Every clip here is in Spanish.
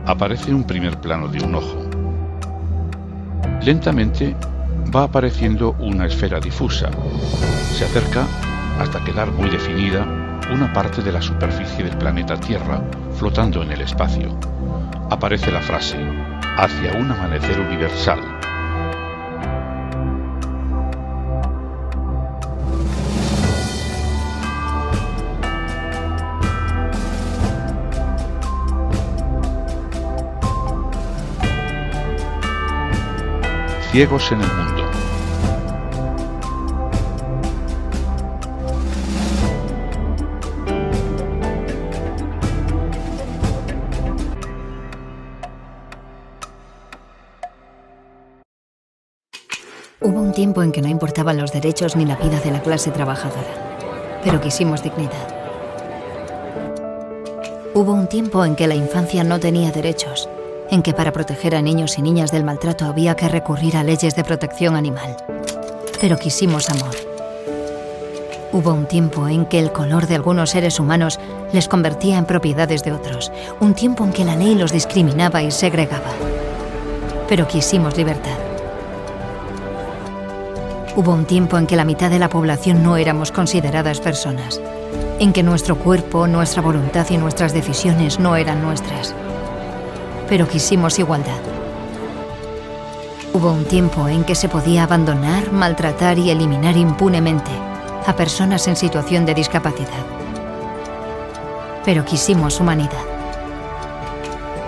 aparece un primer plano de un ojo. Lentamente va apareciendo una esfera difusa. Se acerca hasta quedar muy definida una parte de la superficie del planeta Tierra flotando en el espacio. Aparece la frase: hacia un amanecer universal. Ciegos en el mundo. Hubo un tiempo en que no importaban los derechos ni la vida de la clase trabajadora, pero quisimos dignidad. Hubo un tiempo en que la infancia no tenía derechos, en que para proteger a niños y niñas del maltrato había que recurrir a leyes de protección animal. Pero quisimos amor. Hubo un tiempo en que el color de algunos seres humanos les convertía en propiedades de otros. Un tiempo en que la ley los discriminaba y segregaba. Pero quisimos libertad. Hubo un tiempo en que la mitad de la población no éramos consideradas personas. En que nuestro cuerpo, nuestra voluntad y nuestras decisiones no eran nuestras. Pero quisimos igualdad. Hubo un tiempo en que se podía abandonar, maltratar y eliminar impunemente a personas en situación de discapacidad. Pero quisimos humanidad.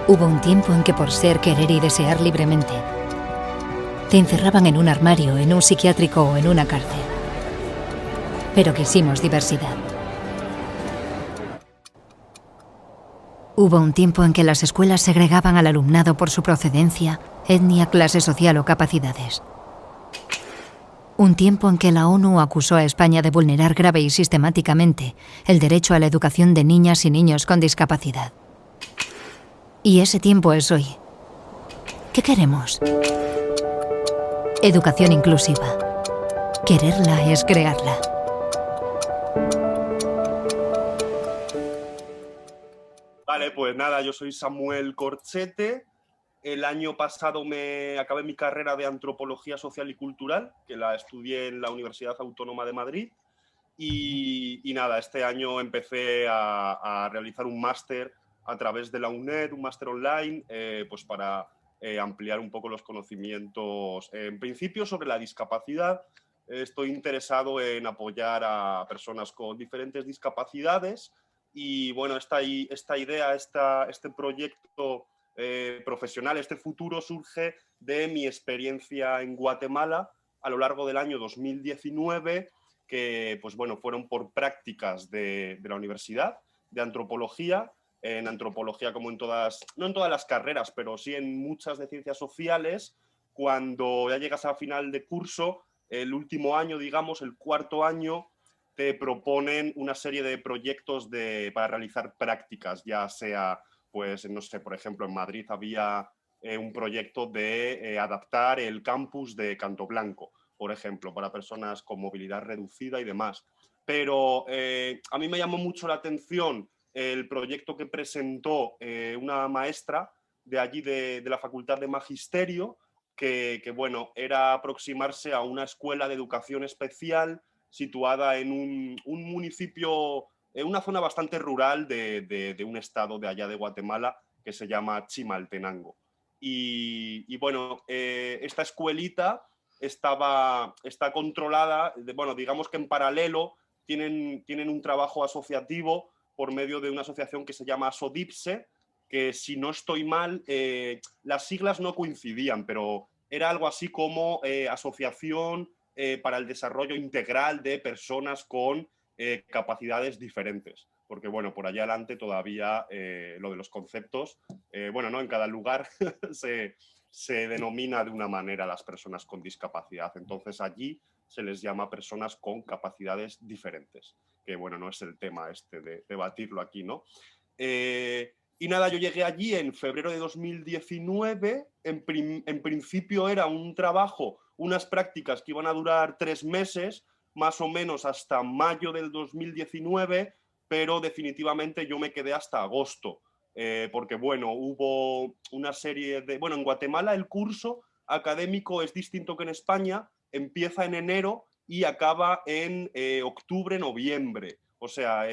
Hubo un tiempo en que por ser, querer y desear libremente, te encerraban en un armario, en un psiquiátrico o en una cárcel. Pero quisimos diversidad. Hubo un tiempo en que las escuelas segregaban al alumnado por su procedencia, etnia, clase social o capacidades. Un tiempo en que la ONU acusó a España de vulnerar grave y sistemáticamente el derecho a la educación de niñas y niños con discapacidad. Y ese tiempo es hoy. ¿Qué queremos? Educación inclusiva. Quererla es crearla. Vale, pues nada, yo soy Samuel Corchete. El año pasado me acabé mi carrera de Antropología Social y Cultural, que la estudié en la Universidad Autónoma de Madrid. Y nada, este año empecé a realizar un máster a través de la UNED, un máster online, pues para ampliar un poco los conocimientos, en principio sobre la discapacidad. Estoy interesado en apoyar a personas con diferentes discapacidades. Y bueno, esta idea, este proyecto profesional, este futuro surge de mi experiencia en Guatemala a lo largo del año 2019, que pues bueno, fueron por prácticas de la universidad de antropología. En antropología, como en todas, no en todas las carreras, pero sí en muchas de ciencias sociales, cuando ya llegas a final de curso, el último año, digamos, el cuarto año, te proponen una serie de proyectos para realizar prácticas, ya sea, pues, no sé, por ejemplo, en Madrid había un proyecto de adaptar el campus de Canto Blanco, por ejemplo, para personas con movilidad reducida y demás. Pero a mí me llamó mucho la atención el proyecto que presentó una maestra de allí de la Facultad de Magisterio, que bueno, era aproximarse a una escuela de educación especial situada en un municipio, en una zona bastante rural de un estado de allá de Guatemala que se llama Chimaltenango. Y bueno, esta escuelita está controlada, bueno, digamos que en paralelo tienen un trabajo asociativo por medio de una asociación que se llama SODIPSE, que si no estoy mal, las siglas no coincidían, pero era algo así como Asociación para el Desarrollo Integral de Personas con capacidades diferentes. Porque, bueno, por allá adelante todavía lo de los conceptos, bueno, ¿no? En cada lugar se denomina de una manera a las personas con discapacidad. Entonces, allí se les llama personas con capacidades diferentes. Que, bueno, no es el tema este de debatirlo aquí, ¿no? Y nada, yo llegué allí en febrero de 2019. En principio era un trabajo, unas prácticas que iban a durar 3 meses, más o menos hasta mayo del 2019, pero definitivamente yo me quedé hasta agosto. porque bueno, hubo una serie de... Bueno, en Guatemala el curso académico es distinto que en España, empieza en enero y acaba en octubre, noviembre. O sea,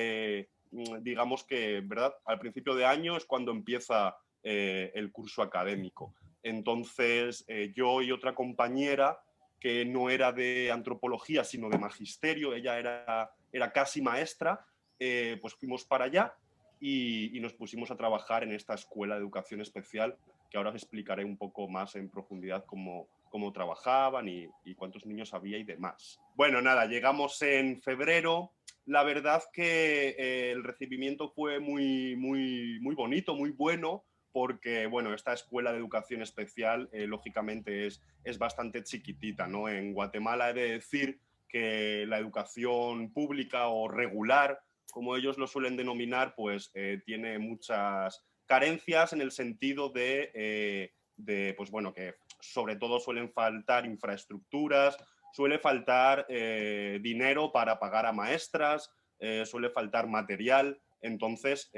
digamos que, ¿verdad? Al principio de año es cuando empieza el curso académico. Entonces, yo y otra compañera que no era de antropología, sino de magisterio, ella era casi maestra, pues fuimos para allá y nos pusimos a trabajar en esta escuela de educación especial, que ahora os explicaré un poco más en profundidad cómo trabajaban y cuántos niños había y demás. Bueno, nada, llegamos en febrero. La verdad que el recibimiento fue muy bonito, muy bueno, porque bueno, esta escuela de educación especial lógicamente es bastante chiquitita, ¿no? En Guatemala he de decir que la educación pública o regular, como ellos lo suelen denominar, pues tiene muchas carencias en el sentido de pues bueno, que sobre todo suelen faltar infraestructuras, suele faltar dinero para pagar a maestras, suele faltar material. Entonces,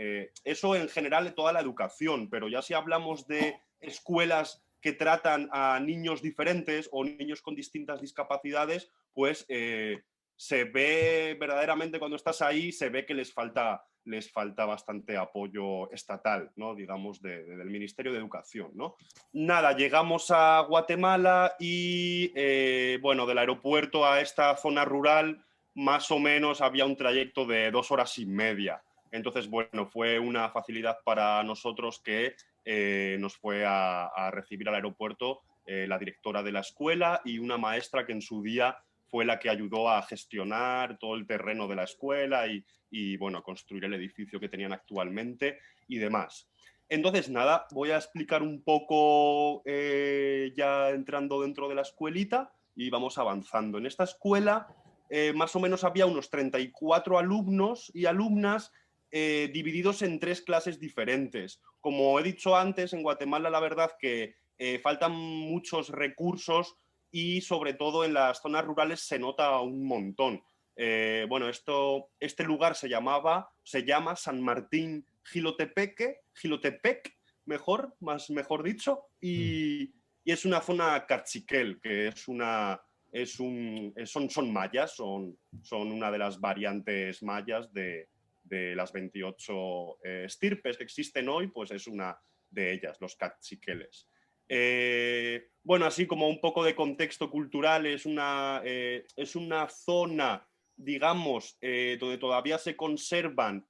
eso en general de toda la educación, pero ya si hablamos de escuelas que tratan a niños diferentes o niños con distintas discapacidades, pues se ve verdaderamente cuando estás ahí, se ve que les falta bastante apoyo estatal, ¿no? Digamos, del Ministerio de Educación, ¿no? Nada, llegamos a Guatemala y, bueno, del aeropuerto a esta zona rural, más o menos había un trayecto de 2 horas y media. Entonces, bueno, fue una facilidad para nosotros que nos fue a recibir al aeropuerto la directora de la escuela y una maestra que en su día fue la que ayudó a gestionar todo el terreno de la escuela y bueno, construir el edificio que tenían actualmente y demás. Entonces, nada, voy a explicar un poco ya entrando dentro de la escuelita y vamos avanzando. En esta escuela más o menos había unos 34 alumnos y alumnas divididos en 3 clases diferentes. Como he dicho antes, en Guatemala la verdad que faltan muchos recursos y sobre todo en las zonas rurales se nota un montón. Bueno, este lugar se llama San Martín Gilotepec, mejor dicho, y es una zona cachiquel, que son mayas, son una de las variantes mayas de las 28 estirpes que existen hoy, pues es una de ellas, los cachiqueles. Bueno, así como un poco de contexto cultural, es una zona, digamos, donde todavía se conservan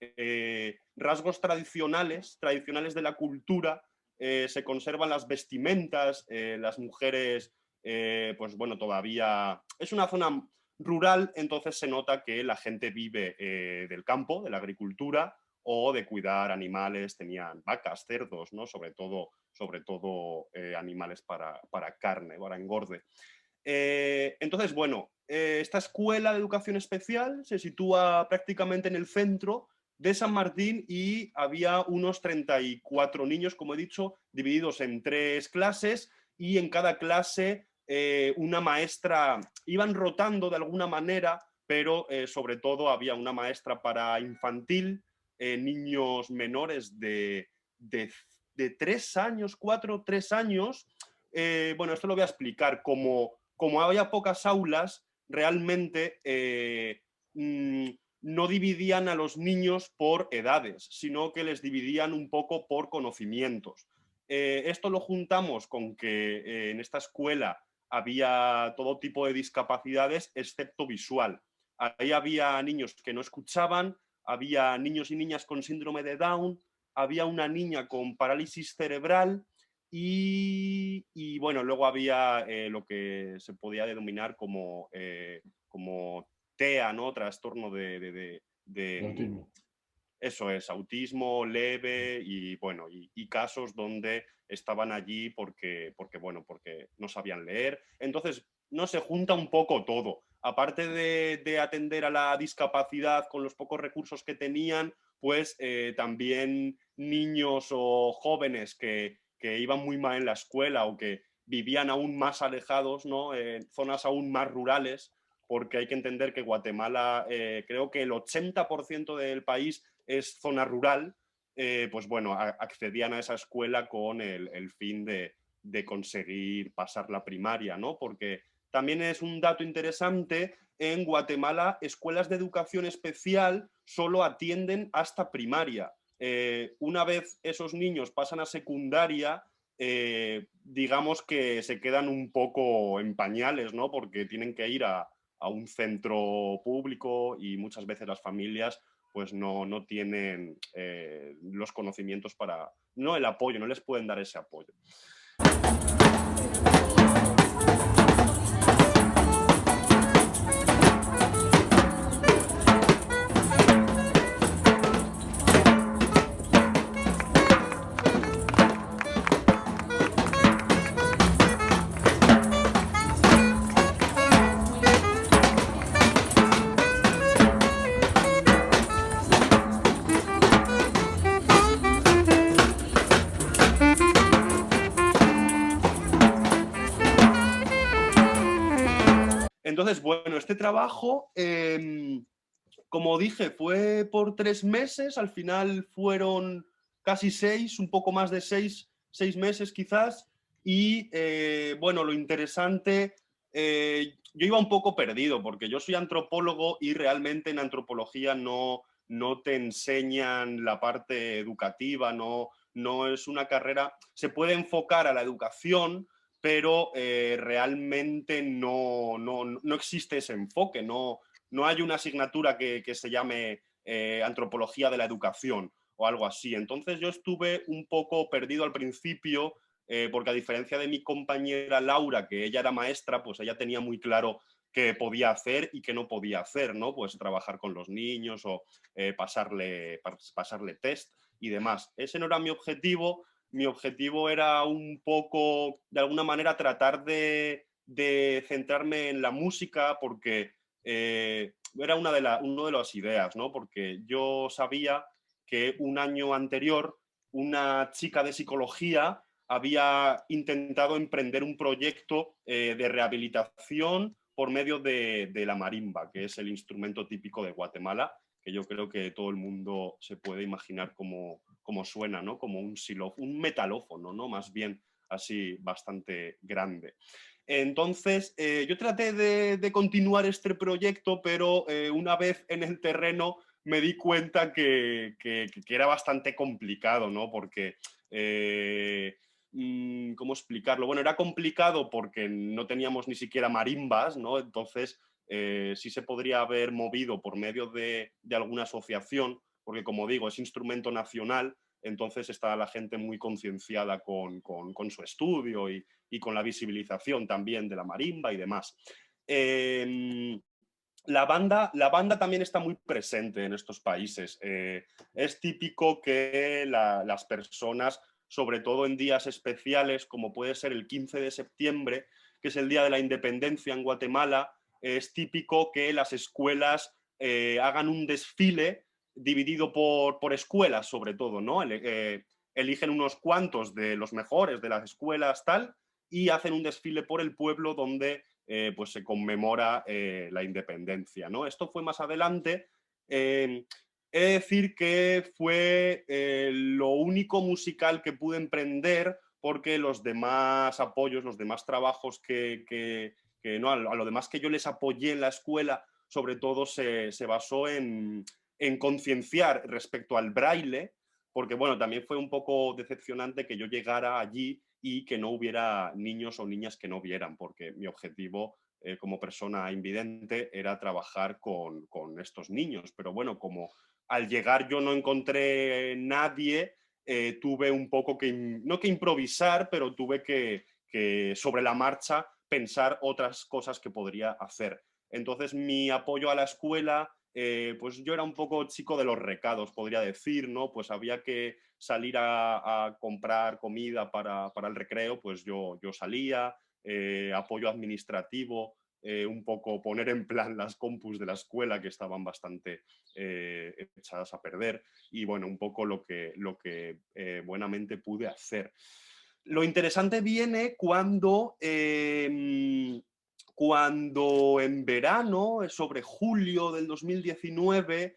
rasgos tradicionales de la cultura, se conservan las vestimentas, las mujeres, pues bueno, todavía es una zona rural, entonces se nota que la gente vive del campo, de la agricultura o de cuidar animales, tenían vacas, cerdos, ¿no? Sobre todo animales para carne, para engorde. Entonces, bueno, esta escuela de educación especial se sitúa prácticamente en el centro de San Martín y había unos 34 niños, como he dicho, divididos en 3 clases y en cada clase una maestra, iban rotando de alguna manera, pero sobre todo había una maestra para infantil, niños menores de 3 años, 4, 3 años. Bueno, esto lo voy a explicar. Como había pocas aulas, realmente no dividían a los niños por edades, sino que les dividían un poco por conocimientos. Esto lo juntamos con que en esta escuela había todo tipo de discapacidades, excepto visual. Ahí había niños que no escuchaban, había niños y niñas con síndrome de Down, había una niña con parálisis cerebral y bueno, luego había lo que se podía denominar como TEA, ¿no? Trastorno de Autismo. Eso es, autismo leve y bueno, y casos donde estaban allí porque no sabían leer. Entonces, no se junta un poco todo. Aparte de atender a la discapacidad con los pocos recursos que tenían, pues también niños o jóvenes que iban muy mal en la escuela o que vivían aún más alejados, ¿no? En zonas aún más rurales, porque hay que entender que Guatemala, creo que el 80% del país es zona rural pues bueno, accedían a esa escuela con el fin de conseguir pasar la primaria, ¿no? Porque también es un dato interesante, en Guatemala escuelas de educación especial solo atienden hasta primaria. Una vez esos niños pasan a secundaria, digamos que se quedan un poco en pañales, ¿no? Porque tienen que ir a un centro público y muchas veces las familias pues no tienen los conocimientos para, no el apoyo, no les pueden dar ese apoyo. Entonces, bueno, este trabajo, como dije, fue por 3 meses, al final fueron casi 6, un poco más de 6 meses quizás, y bueno, lo interesante, yo iba un poco perdido, porque yo soy antropólogo y realmente en antropología no te enseñan la parte educativa, no es una carrera, se puede enfocar a la educación, pero realmente no existe ese enfoque, no hay una asignatura que se llame antropología de la educación o algo así. Entonces yo estuve un poco perdido al principio, porque a diferencia de mi compañera Laura, que ella era maestra, pues ella tenía muy claro qué podía hacer y qué no podía hacer, ¿no? Pues trabajar con los niños o pasarle test y demás. Ese no era mi objetivo. Mi objetivo era un poco, de alguna manera, tratar de centrarme en la música, porque era una de las ideas, ¿no? Porque yo sabía que un año anterior una chica de psicología había intentado emprender un proyecto de rehabilitación por medio de la marimba, que es el instrumento típico de Guatemala, que yo creo que todo el mundo se puede imaginar cómo suena, ¿no? Como un metalófono, ¿no? Más bien así bastante grande. Entonces, yo traté de continuar este proyecto, pero una vez en el terreno me di cuenta que era bastante complicado, ¿no? Porque, ¿cómo explicarlo? Bueno, era complicado porque no teníamos ni siquiera marimbas, ¿no? Entonces, sí se podría haber movido por medio de alguna asociación, porque como digo, es instrumento nacional, entonces está la gente muy concienciada con su estudio y con la visibilización también de la marimba y demás. La banda también está muy presente en estos países. Es típico que las personas, sobre todo en días especiales, como puede ser el 15 de septiembre, que es el Día de la Independencia en Guatemala, es típico que las escuelas hagan un desfile dividido por escuelas, sobre todo, ¿no? Eligen unos cuantos de los mejores de las escuelas, tal, y hacen un desfile por el pueblo donde pues se conmemora la independencia, ¿no? Esto fue más adelante. He de decir que fue lo único musical que pude emprender, porque los demás apoyos, los demás trabajos que no, a lo demás que yo les apoyé en la escuela, sobre todo se basó en concienciar respecto al braille, porque bueno, también fue un poco decepcionante que yo llegara allí y que no hubiera niños o niñas que no vieran, porque mi objetivo como persona invidente era trabajar con estos niños. Pero bueno, como al llegar yo no encontré nadie, tuve un poco no que improvisar, pero tuve que sobre la marcha pensar otras cosas que podría hacer. Entonces mi apoyo a la escuela, pues yo era un poco chico de los recados, podría decir, ¿no? Pues había que salir a comprar comida para el recreo, pues yo salía, apoyo administrativo, un poco poner en plan las compus de la escuela que estaban bastante echadas a perder, y bueno, un poco lo que buenamente pude hacer. Lo interesante viene cuando en verano, sobre julio del 2019,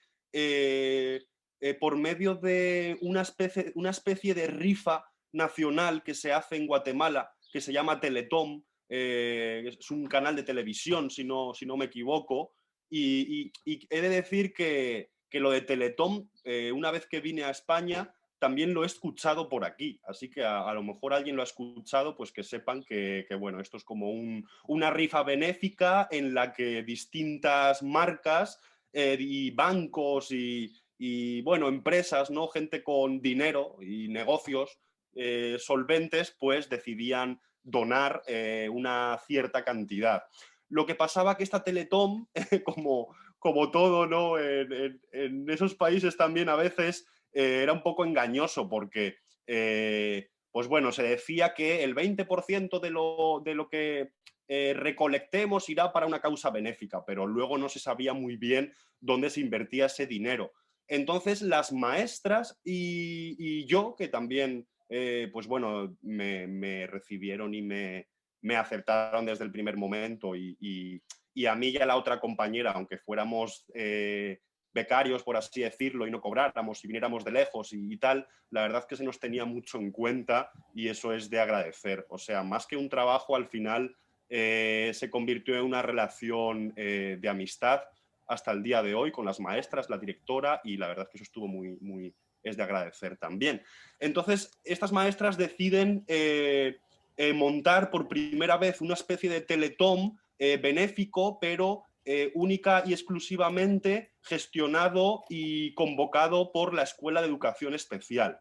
por medio de una especie de rifa nacional que se hace en Guatemala, que se llama Teletón. Es un canal de televisión, si no me equivoco, y he de decir que lo de Teletón, una vez que vine a España, también lo he escuchado por aquí, así que a lo mejor alguien lo ha escuchado, pues que sepan que bueno, esto es como una rifa benéfica en la que distintas marcas y bancos y bueno, empresas, ¿no? Gente con dinero y negocios solventes, pues decidían donar una cierta cantidad. Lo que pasaba que esta Teletón, como todo, ¿no? En esos países también a veces era un poco engañoso porque, pues bueno, se decía que el 20% de lo que recolectemos irá para una causa benéfica, pero luego no se sabía muy bien dónde se invertía ese dinero. Entonces las maestras y yo, que también, pues bueno, me recibieron y me aceptaron desde el primer momento y a mí y a la otra compañera, aunque fuéramos becarios, por así decirlo, y no cobráramos y viniéramos de lejos y tal, la verdad es que se nos tenía mucho en cuenta y eso es de agradecer. O sea, más que un trabajo, al final se convirtió en una relación de amistad hasta el día de hoy con las maestras, la directora, y la verdad es que eso estuvo muy es de agradecer también. Entonces, estas maestras deciden montar por primera vez una especie de teletón benéfico, pero única y exclusivamente gestionado y convocado por la Escuela de Educación Especial.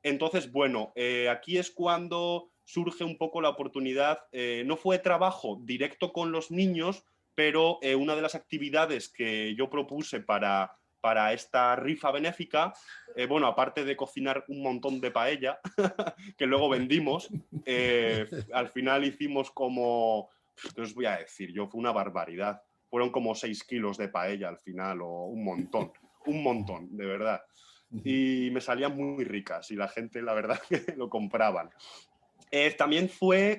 Entonces, bueno, aquí es cuando surge un poco la oportunidad. No fue trabajo directo con los niños, pero una de las actividades que yo propuse para esta rifa benéfica, bueno, aparte de cocinar un montón de paella, que luego vendimos, al final hicimos como, ¿qué os voy a decir? Yo, fue una barbaridad. Fueron como 6 kilos de paella al final, o un montón, de verdad. Y me salían muy ricas y la gente, la verdad, que lo compraban. También fue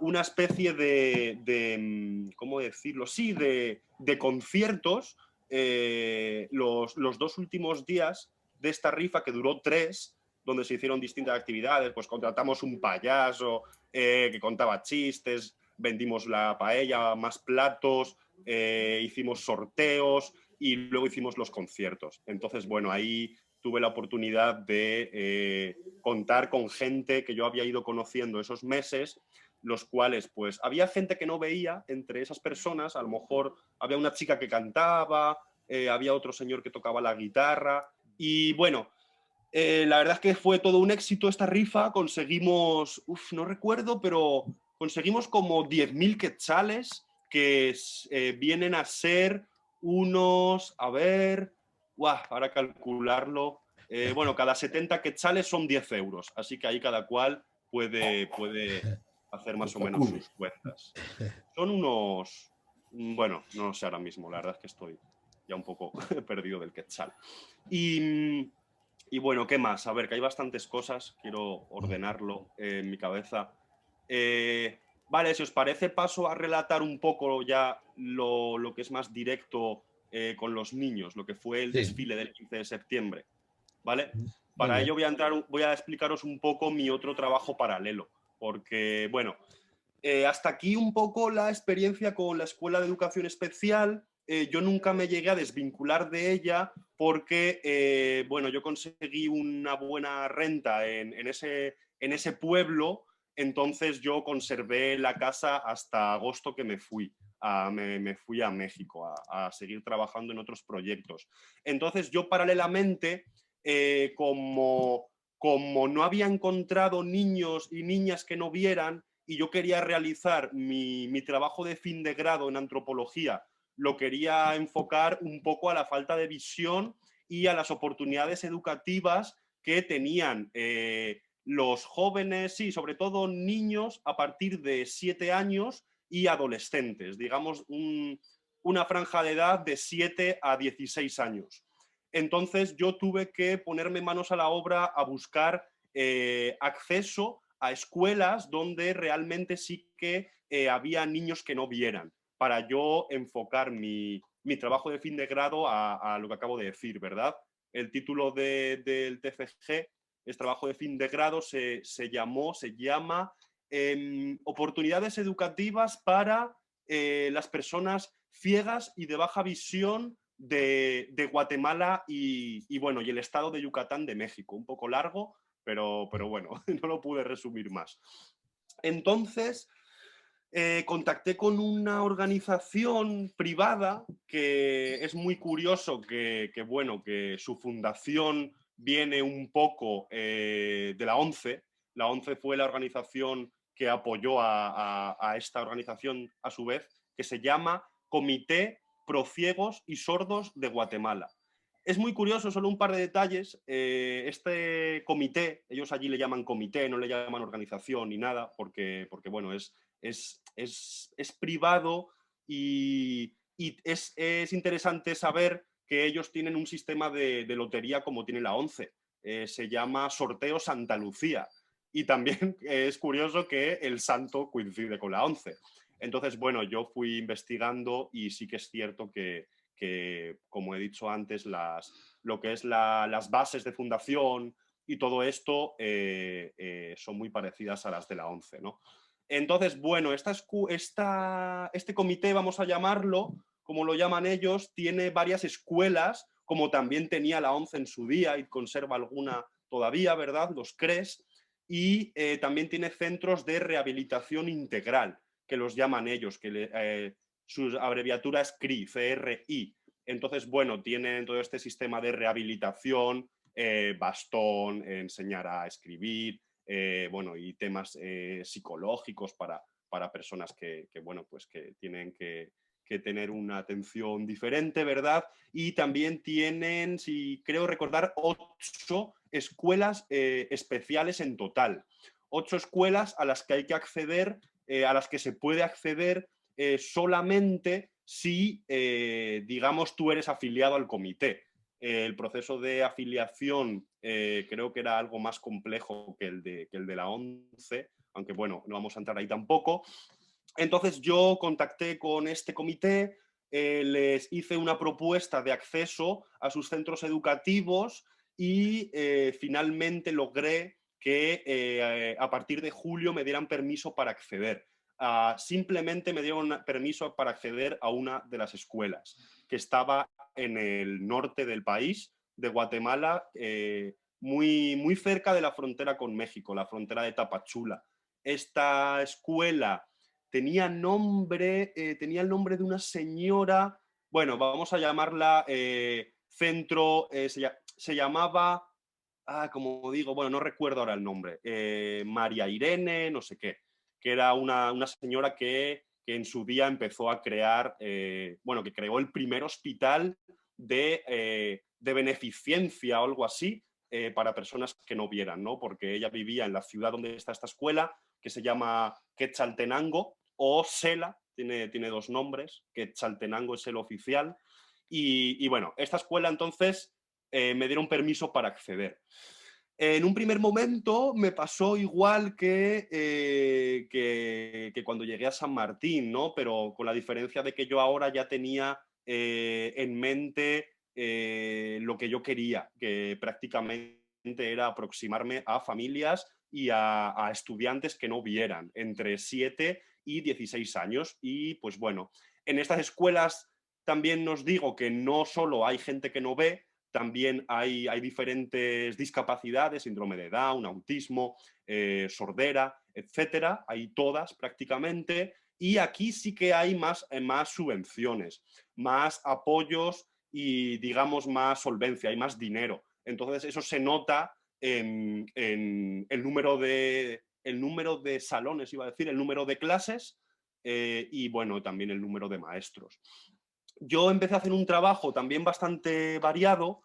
una especie de, ¿cómo decirlo? Sí, de conciertos los 2 últimos días de esta rifa, que duró 3, donde se hicieron distintas actividades. Pues contratamos un payaso que contaba chistes, vendimos la paella, más platos, hicimos sorteos y luego hicimos los conciertos. Entonces, bueno, ahí tuve la oportunidad de contar con gente que yo había ido conociendo esos meses, los cuales, pues, había gente que no veía entre esas personas. A lo mejor había una chica que cantaba, había otro señor que tocaba la guitarra, y bueno, la verdad es que fue todo un éxito esta rifa. Conseguimos, no recuerdo, pero conseguimos como 10.000 quetzales, que vienen a ser unos, a ver, ahora calcularlo, bueno, cada 70 quetzales son 10 euros, así que ahí cada cual puede hacer más o menos sus cuentas. Son unos, bueno, no sé ahora mismo, la verdad es que estoy ya un poco perdido del quetzal. Y bueno, ¿qué más? A ver, que hay bastantes cosas, quiero ordenarlo en mi cabeza. Vale, si os parece, paso a relatar un poco ya lo que es más directo con los niños, lo que fue el desfile del 15 de septiembre, ¿vale? Para ello voy a explicaros un poco mi otro trabajo paralelo, porque, bueno, hasta aquí un poco la experiencia con la Escuela de Educación Especial. Yo nunca me llegué a desvincular de ella porque, bueno, yo conseguí una buena renta en ese pueblo, entonces yo conservé la casa hasta agosto, que me fui. Me fui a México a seguir trabajando en otros proyectos. Entonces yo paralelamente, como no había encontrado niños y niñas que no vieran, y yo quería realizar mi trabajo de fin de grado en antropología, lo quería enfocar un poco a la falta de visión y a las oportunidades educativas que tenían los jóvenes, sí, sobre todo niños a partir de 7 años y adolescentes, digamos una franja de edad de 7 a 16 años. Entonces yo tuve que ponerme manos a la obra a buscar acceso a escuelas donde realmente sí que había niños que no vieran, para yo enfocar mi trabajo de fin de grado a lo que acabo de decir, ¿verdad? el título del TFG, el trabajo de fin de grado, se llama Oportunidades educativas para las personas ciegas y de baja visión de Guatemala y el estado de Yucatán de México. Un poco largo, pero bueno, no lo pude resumir más. Entonces, contacté con una organización privada que es muy curioso que su fundación viene un poco de la ONCE. La ONCE fue la organización que apoyó a esta organización a su vez, que se llama Comité Pro Ciegos y Sordos de Guatemala. Es muy curioso, solo un par de detalles. Este comité, ellos allí le llaman comité, no le llaman organización ni nada, porque bueno, es privado y es interesante saber que ellos tienen un sistema de lotería como tiene la ONCE. Se llama Sorteo Santa Lucía. Y también es curioso que el santo coincide con la ONCE. Entonces, bueno, yo fui investigando y sí que es cierto que como he dicho antes, lo que es las bases de fundación y todo esto son muy parecidas a las de la ONCE, ¿no? Entonces, bueno, este comité, vamos a llamarlo, como lo llaman ellos, tiene varias escuelas, como también tenía la ONCE en su día y conserva alguna todavía, ¿verdad? Los CRES, y también tiene centros de rehabilitación integral, que los llaman ellos, su abreviatura es CRI, CRI. Entonces, bueno, tienen todo este sistema de rehabilitación, bastón, enseñar a escribir, y temas psicológicos para personas que tienen que tener una atención diferente, ¿verdad? Y también tienen, si creo recordar, 8 escuelas especiales en total. 8 escuelas a las que hay que acceder, a las que se puede acceder solamente si, digamos, tú eres afiliado al comité. El proceso de afiliación creo que era algo más complejo que el de la ONCE, aunque bueno, no vamos a entrar ahí tampoco. Entonces yo contacté con este comité, les hice una propuesta de acceso a sus centros educativos y finalmente logré que a partir de julio me dieran permiso para acceder. Simplemente me dieron permiso para acceder a una de las escuelas, que estaba en el norte del país, de Guatemala, muy cerca de la frontera con México, la frontera de Tapachula. Esta escuela tenía el nombre de una señora, bueno, vamos a llamarla centro, se llamaba, como digo, bueno, no recuerdo ahora el nombre, María Irene, no sé qué, que era una señora que en su día empezó a crear, que creó el primer hospital de beneficencia o algo así para personas que no vieran, ¿no? Porque ella vivía en la ciudad donde está esta escuela, que se llama Quetzaltenango o Sela, tiene 2 nombres, Quetzaltenango es el oficial, y bueno, esta escuela entonces me dieron permiso para acceder. En un primer momento me pasó igual que cuando llegué a San Martín, ¿no? Pero con la diferencia de que yo ahora ya tenía en mente lo que yo quería, que prácticamente era aproximarme a familias y a estudiantes que no vieran entre 7 y 16 años. Y pues bueno, en estas escuelas también nos digo que no solo hay gente que no ve, también hay diferentes discapacidades, síndrome de Down, autismo, sordera, etcétera. Hay todas prácticamente. Y aquí sí que hay más subvenciones, más apoyos y, digamos, más solvencia, hay más dinero. Entonces eso se nota en el número de salones, iba a decir, el número de clases y, bueno, también el número de maestros. Yo empecé a hacer un trabajo también bastante variado.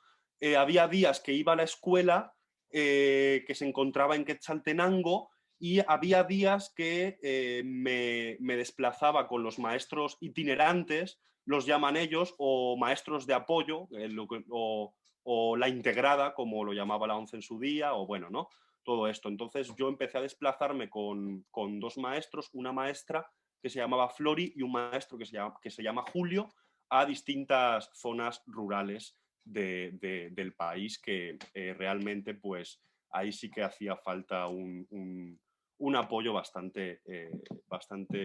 Había días que iba a la escuela que se encontraba en Quetzaltenango y había días que me desplazaba con los maestros itinerantes, los llaman ellos, o maestros de apoyo, o la integrada, como lo llamaba la ONCE en su día, o bueno, ¿no? Todo esto. Entonces yo empecé a desplazarme con 2 maestros, una maestra que se llamaba Flori y un maestro que se llama Julio, a distintas zonas rurales del país, que realmente pues ahí sí que hacía falta un apoyo bastante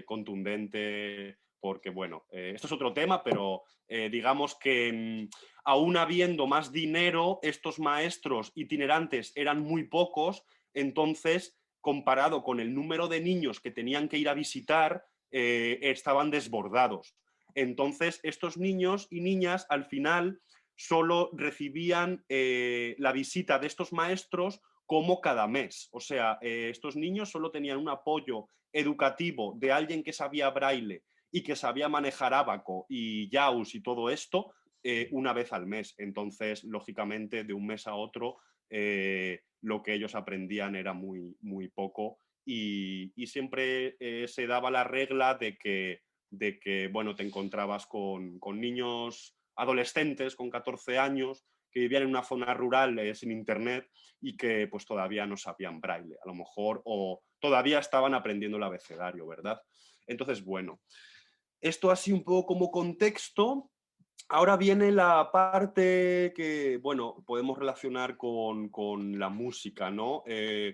contundente, porque bueno, esto es otro tema, pero digamos que aún habiendo más dinero, estos maestros itinerantes eran muy pocos, entonces comparado con el número de niños que tenían que ir a visitar, estaban desbordados. Entonces estos niños y niñas al final solo recibían la visita de estos maestros como cada mes. O sea, estos niños solo tenían un apoyo educativo de alguien que sabía braille y que sabía manejar ábaco y yaus y todo esto una vez al mes. Entonces, lógicamente, de un mes a otro, lo que ellos aprendían era muy, muy poco y siempre se daba la regla de que bueno, te encontrabas con niños adolescentes con 14 años que vivían en una zona rural sin internet y que pues todavía no sabían braille, a lo mejor, o todavía estaban aprendiendo el abecedario, ¿verdad? Entonces, bueno, esto así un poco como contexto. Ahora viene la parte que, bueno, podemos relacionar con la música, ¿no?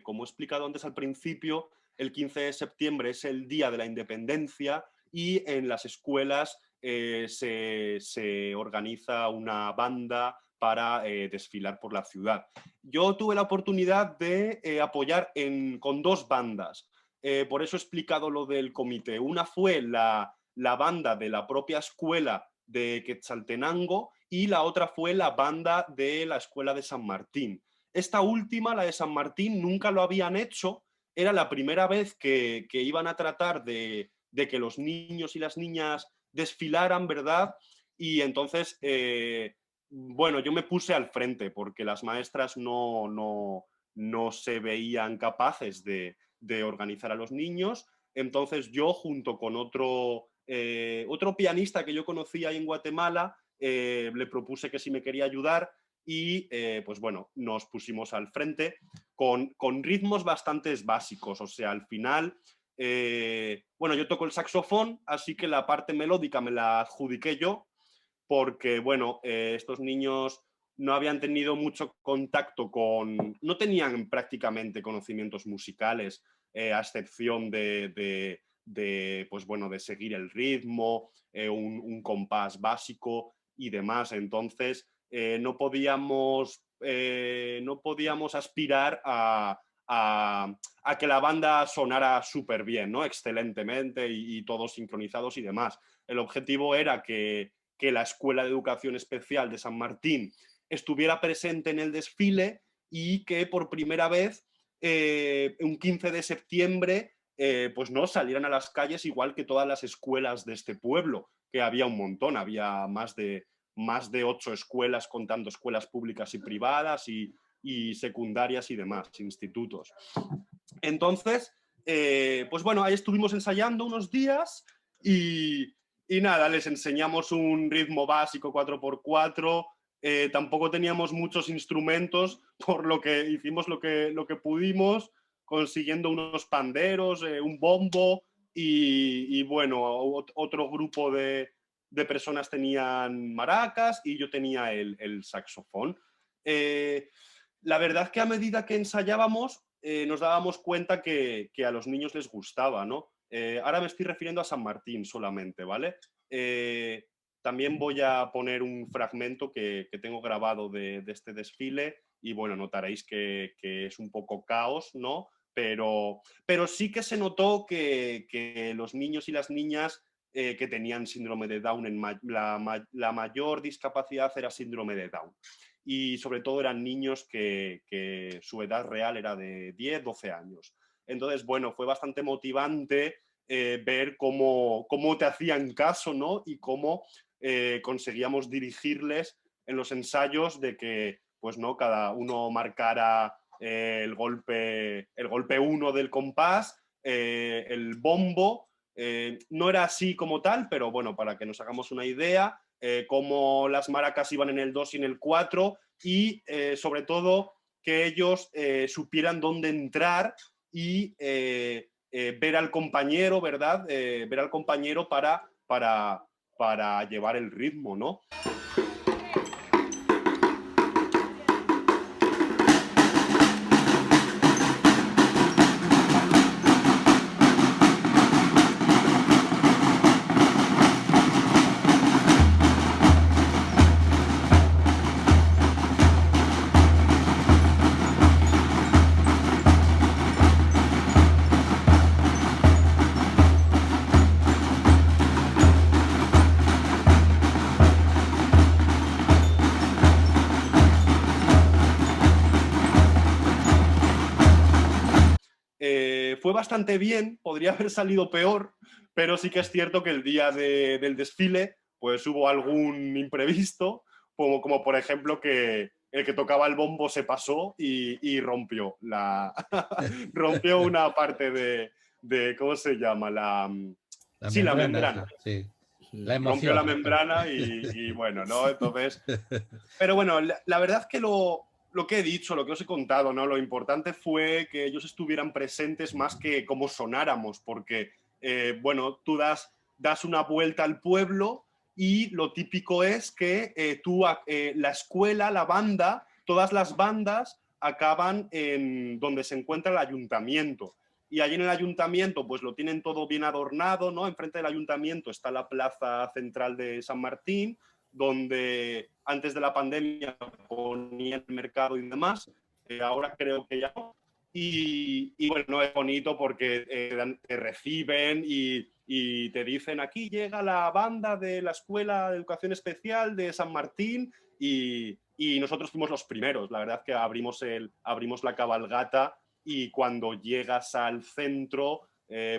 Como he explicado antes al principio, el 15 de septiembre es el Día de la Independencia y en las escuelas se organiza una banda para desfilar por la ciudad. Yo tuve la oportunidad de apoyar con dos bandas. Por eso he explicado lo del comité. Una fue la banda de la propia escuela de Quetzaltenango y la otra fue la banda de la escuela de San Martín. Esta última, la de San Martín, nunca lo habían hecho. Era la primera vez que iban a tratar de que los niños y las niñas desfilaran, ¿verdad? Y entonces, bueno, yo me puse al frente porque las maestras no se veían capaces de organizar a los niños. Entonces yo, junto con otro pianista que yo conocía ahí en Guatemala, le propuse que si me quería ayudar y pues bueno, nos pusimos al frente con ritmos bastante básicos. O sea, al final, bueno, yo toco el saxofón, así que la parte melódica me la adjudiqué yo, porque bueno, estos niños no habían tenido mucho contacto no tenían prácticamente conocimientos musicales, a excepción pues bueno, de seguir el ritmo, un compás básico y demás. Entonces no podíamos aspirar a que la banda sonara súper bien, ¿no? Excelentemente y todos sincronizados y demás. El objetivo era que la Escuela de Educación Especial de San Martín estuviera presente en el desfile y que por primera vez, un 15 de septiembre, pues no salieran a las calles igual que todas las escuelas de este pueblo, que había un montón, había más de 8 escuelas, contando escuelas públicas y privadas y secundarias y demás, institutos. Entonces, pues bueno, ahí estuvimos ensayando unos días y nada, les enseñamos un ritmo básico 4x4, tampoco teníamos muchos instrumentos, por lo que hicimos lo que pudimos, consiguiendo unos panderos, un bombo y bueno, otro grupo de personas tenían maracas y yo tenía el saxofón. La verdad es que a medida que ensayábamos nos dábamos cuenta que a los niños les gustaba, ¿no? Ahora me estoy refiriendo a San Martín solamente, ¿vale? También voy a poner un fragmento que tengo grabado de este desfile y bueno, notaréis que es un poco caos, ¿no? Pero sí que se notó que los niños y las niñas que tenían síndrome de Down, la mayor discapacidad era síndrome de Down. Y sobre todo eran niños que su edad real era de 10, 12 años. Entonces, bueno, fue bastante motivante ver cómo te hacían caso, ¿no? Y cómo conseguíamos dirigirles en los ensayos de que, pues no, cada uno marcara el golpe 1 del compás, el bombo. No era así como tal, pero bueno, para que nos hagamos una idea, cómo las maracas iban en el 2 y en el 4 y sobre todo que ellos supieran dónde entrar y ver al compañero, ¿verdad? Ver al compañero para llevar el ritmo, ¿no? Fue bastante bien, podría haber salido peor, pero sí que es cierto que el día del desfile pues hubo algún imprevisto, como por ejemplo que el que tocaba el bombo se pasó y rompió, rompió una parte ¿cómo se llama? La Sí, la membrana membrana. esa, sí. La Rompió la emoción. membrana y bueno, ¿no? Entonces, pero bueno, la verdad es que lo que he dicho, lo que os he contado, ¿no? Lo importante fue que ellos estuvieran presentes más que como sonáramos, porque, bueno, tú das una vuelta al pueblo y lo típico es que la escuela, la banda, todas las bandas acaban en donde se encuentra el ayuntamiento. Y allí en el ayuntamiento pues lo tienen todo bien adornado, ¿no? Enfrente del ayuntamiento está la plaza central de San Martín, donde antes de la pandemia ponían el mercado y demás, ahora creo que ya no. Y bueno, es bonito porque te reciben y te dicen, aquí llega la banda de la Escuela de Educación Especial de San Martín y nosotros fuimos los primeros. La verdad es que abrimos la cabalgata y cuando llegas al centro,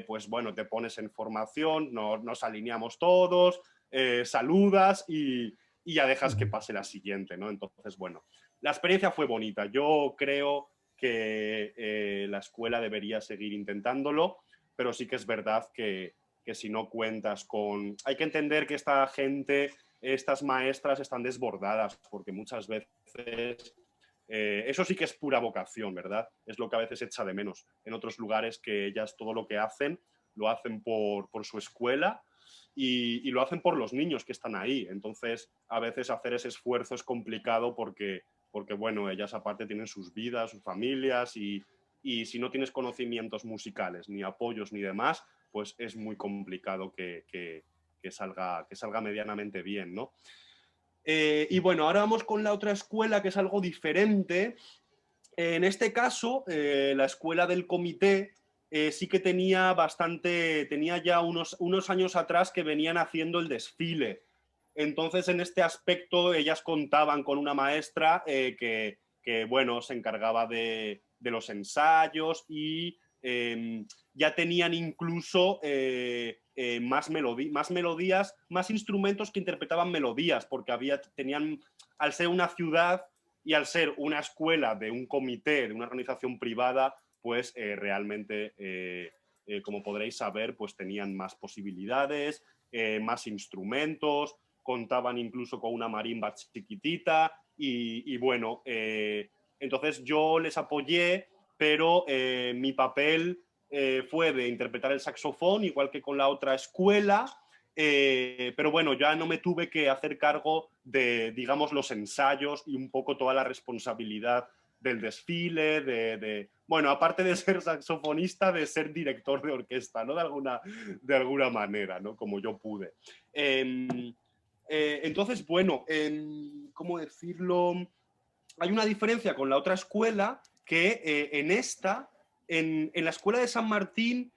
pues bueno, te pones en formación, nos alineamos todos, saludas y ya dejas que pase la siguiente, ¿no? Entonces, bueno, la experiencia fue bonita. Yo creo que la escuela debería seguir intentándolo, pero sí que es verdad que si no cuentas con... Hay que entender que esta gente, estas maestras están desbordadas, porque muchas veces... eso sí que es pura vocación, ¿verdad? Es lo que a veces echa de menos. En otros lugares que ellas todo lo que hacen, lo hacen por su escuela y lo hacen por los niños que están ahí. Entonces, a veces hacer ese esfuerzo es complicado porque bueno, ellas aparte tienen sus vidas, sus familias y si no tienes conocimientos musicales, ni apoyos, ni demás, pues es muy complicado que salga medianamente bien, ¿no? Y bueno, ahora vamos con la otra escuela que es algo diferente. En este caso, la escuela del comité sí que tenía ya unos años atrás que venían haciendo el desfile. Entonces, en este aspecto, ellas contaban con una maestra que, bueno, se encargaba de los ensayos y ya tenían incluso más melodías, más instrumentos que interpretaban melodías, porque tenían, al ser una ciudad y al ser una escuela de un comité, de una organización privada, pues realmente, como podréis saber, pues tenían más posibilidades, más instrumentos, contaban incluso con una marimba chiquitita y bueno, entonces yo les apoyé, pero mi papel fue de interpretar el saxofón, igual que con la otra escuela, pero bueno, ya no me tuve que hacer cargo de, digamos, los ensayos y un poco toda la responsabilidad del desfile, bueno, aparte de ser saxofonista, de ser director de orquesta, ¿no? De alguna manera, ¿no? Como yo pude. Entonces, bueno, ¿cómo decirlo? Hay una diferencia con la otra escuela que en la escuela de San Martín,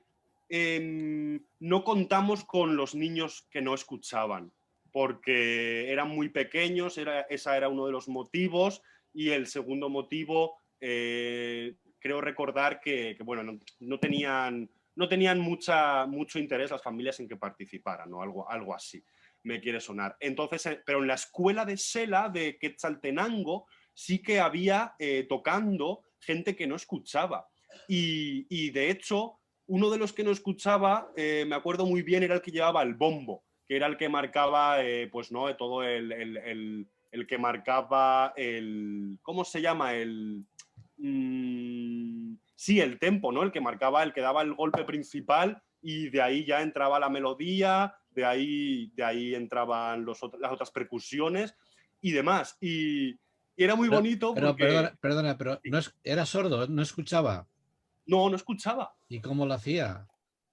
no contamos con los niños que no escuchaban, porque eran muy pequeños, ese era uno de los motivos, y el segundo motivo, creo recordar que bueno, no tenían mucho interés las familias en que participaran, ¿no? Algo así me quiere sonar. Entonces, pero en la escuela de Sela, de Quetzaltenango, sí que había tocando gente que no escuchaba. Y de hecho, uno de los que no escuchaba, me acuerdo muy bien, era el que llevaba el bombo, que era el que marcaba, pues no, todo el que marcaba el... ¿Cómo se llama? Sí, el tempo, ¿no? El que marcaba, el que daba el golpe principal y de ahí ya entraba la melodía, de ahí entraban las otras percusiones y demás. Y era muy bonito Pero porque... perdona, pero no era sordo, no escuchaba. No escuchaba. ¿Y cómo lo hacía?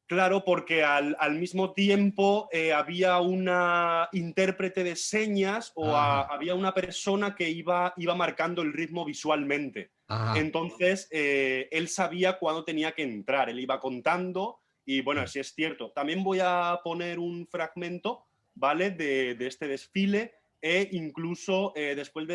Claro, porque al mismo tiempo había una intérprete de señas o había una persona que iba marcando el ritmo visualmente. Ajá. Entonces, él sabía cuándo tenía que entrar, él iba contando y bueno, así es cierto. También voy a poner un fragmento, ¿vale? De este desfile e incluso después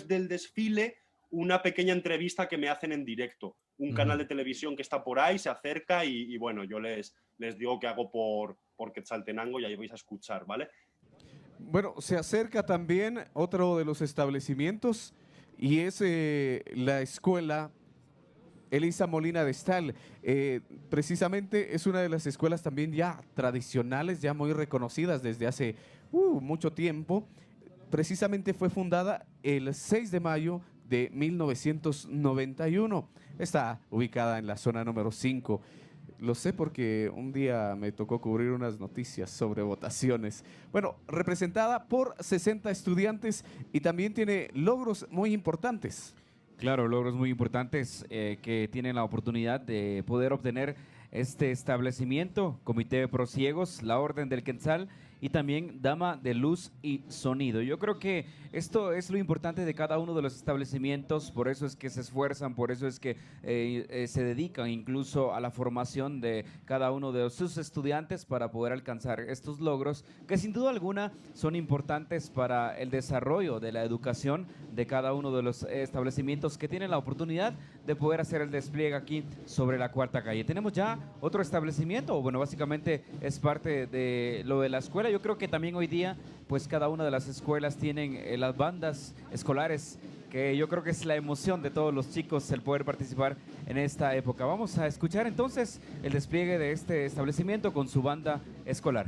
del desfile una pequeña entrevista que me hacen en directo, un canal de televisión que está por ahí, se acerca y bueno, yo les digo que hago por Quetzaltenango y ahí vais a escuchar, ¿vale? Bueno, se acerca también otro de los establecimientos y es la escuela Elisa Molina de Estal. Precisamente es una de las escuelas también ya tradicionales, ya muy reconocidas desde hace mucho tiempo. Precisamente fue fundada el 6 de mayo de 1991. Está ubicada en la zona número 5. Lo sé porque un día me tocó cubrir unas noticias sobre votaciones. Bueno, representada por 60 estudiantes y también tiene logros muy importantes. Claro, logros muy importantes que tienen la oportunidad de poder obtener este establecimiento, Comité de Prosiegos, la Orden del Quetzal y también Dama de Luz y Sonido. Yo creo que esto es lo importante de cada uno de los establecimientos, por eso es que se esfuerzan, por eso es que se dedican incluso a la formación de cada uno de sus estudiantes para poder alcanzar estos logros que sin duda alguna son importantes para el desarrollo de la educación de cada uno de los establecimientos que tienen la oportunidad de poder hacer el despliegue aquí sobre la Cuarta Calle. Tenemos ya otro establecimiento, bueno, básicamente es parte de lo de la escuela. Yo creo que también hoy día, pues cada una de las escuelas tienen las bandas escolares, que yo creo que es la emoción de todos los chicos el poder participar en esta época. Vamos a escuchar entonces el despliegue de este establecimiento con su banda escolar.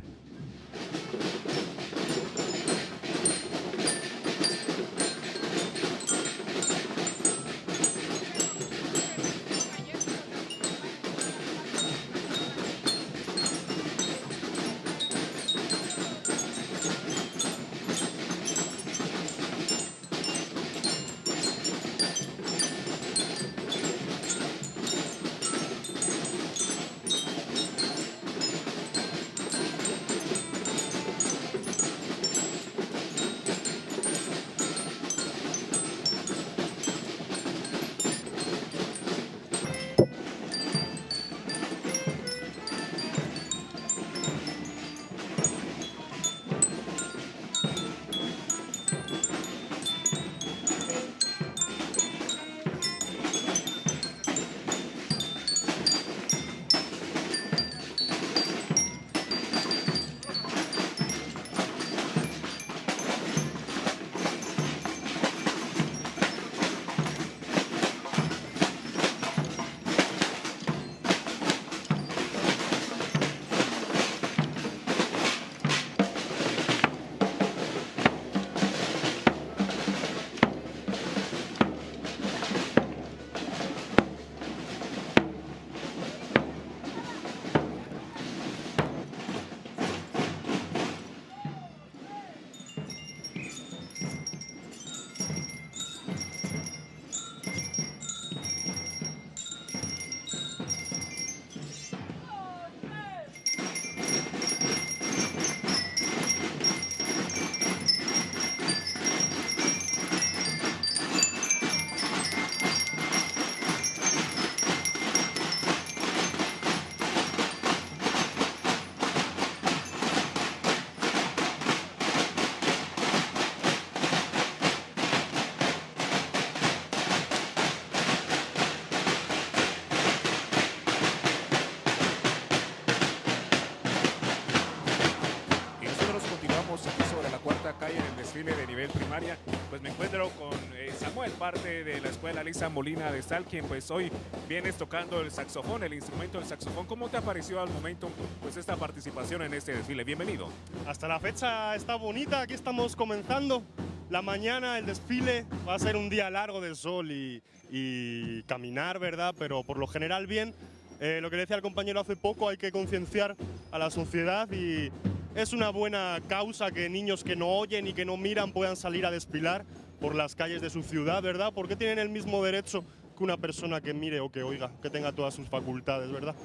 De nivel primaria, pues me encuentro con Samuel, parte de la escuela Elisa Molina de Estal, quien pues hoy vienes tocando el saxofón, el instrumento del saxofón. ¿Cómo te ha parecido al momento pues esta participación en este desfile? Bienvenido. Hasta la fecha está bonita, aquí estamos comenzando la mañana, el desfile. Va a ser un día largo de sol y caminar, ¿verdad? Pero por lo general bien. Lo que decía el compañero hace poco, hay que concienciar a la sociedad y es una buena causa que niños que no oyen y que no miran puedan salir a desfilar por las calles de su ciudad, ¿verdad? Porque tienen el mismo derecho que una persona que mire o que oiga, que tenga todas sus facultades, ¿verdad?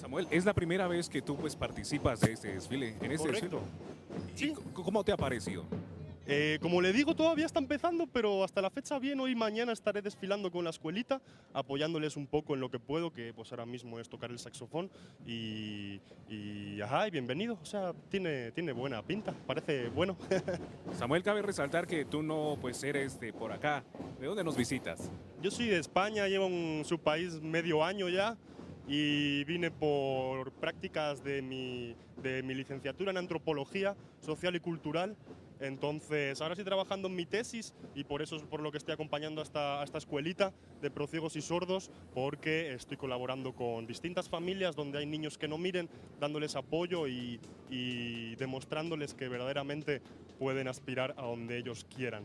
Samuel, es la primera vez que tú pues participas de este desfile, en este Correcto. desfile. Sí. ¿Cómo te ha parecido? Como le digo, todavía está empezando, pero hasta la fecha bien. Hoy y mañana estaré desfilando con la escuelita, apoyándoles un poco en lo que puedo, que pues ahora mismo es tocar el saxofón. Ajá, y bienvenido. O sea, tiene buena pinta, parece bueno. Samuel, cabe resaltar que tú no pues eres de por acá. ¿De dónde nos visitas? Yo soy de España, llevo en su país medio año ya y vine por prácticas de mi licenciatura en Antropología Social y Cultural. Entonces, ahora estoy trabajando en mi tesis y por eso es por lo que estoy acompañando a esta escuelita de prociegos y sordos, porque estoy colaborando con distintas familias donde hay niños que no miren, dándoles apoyo y demostrándoles que verdaderamente pueden aspirar a donde ellos quieran.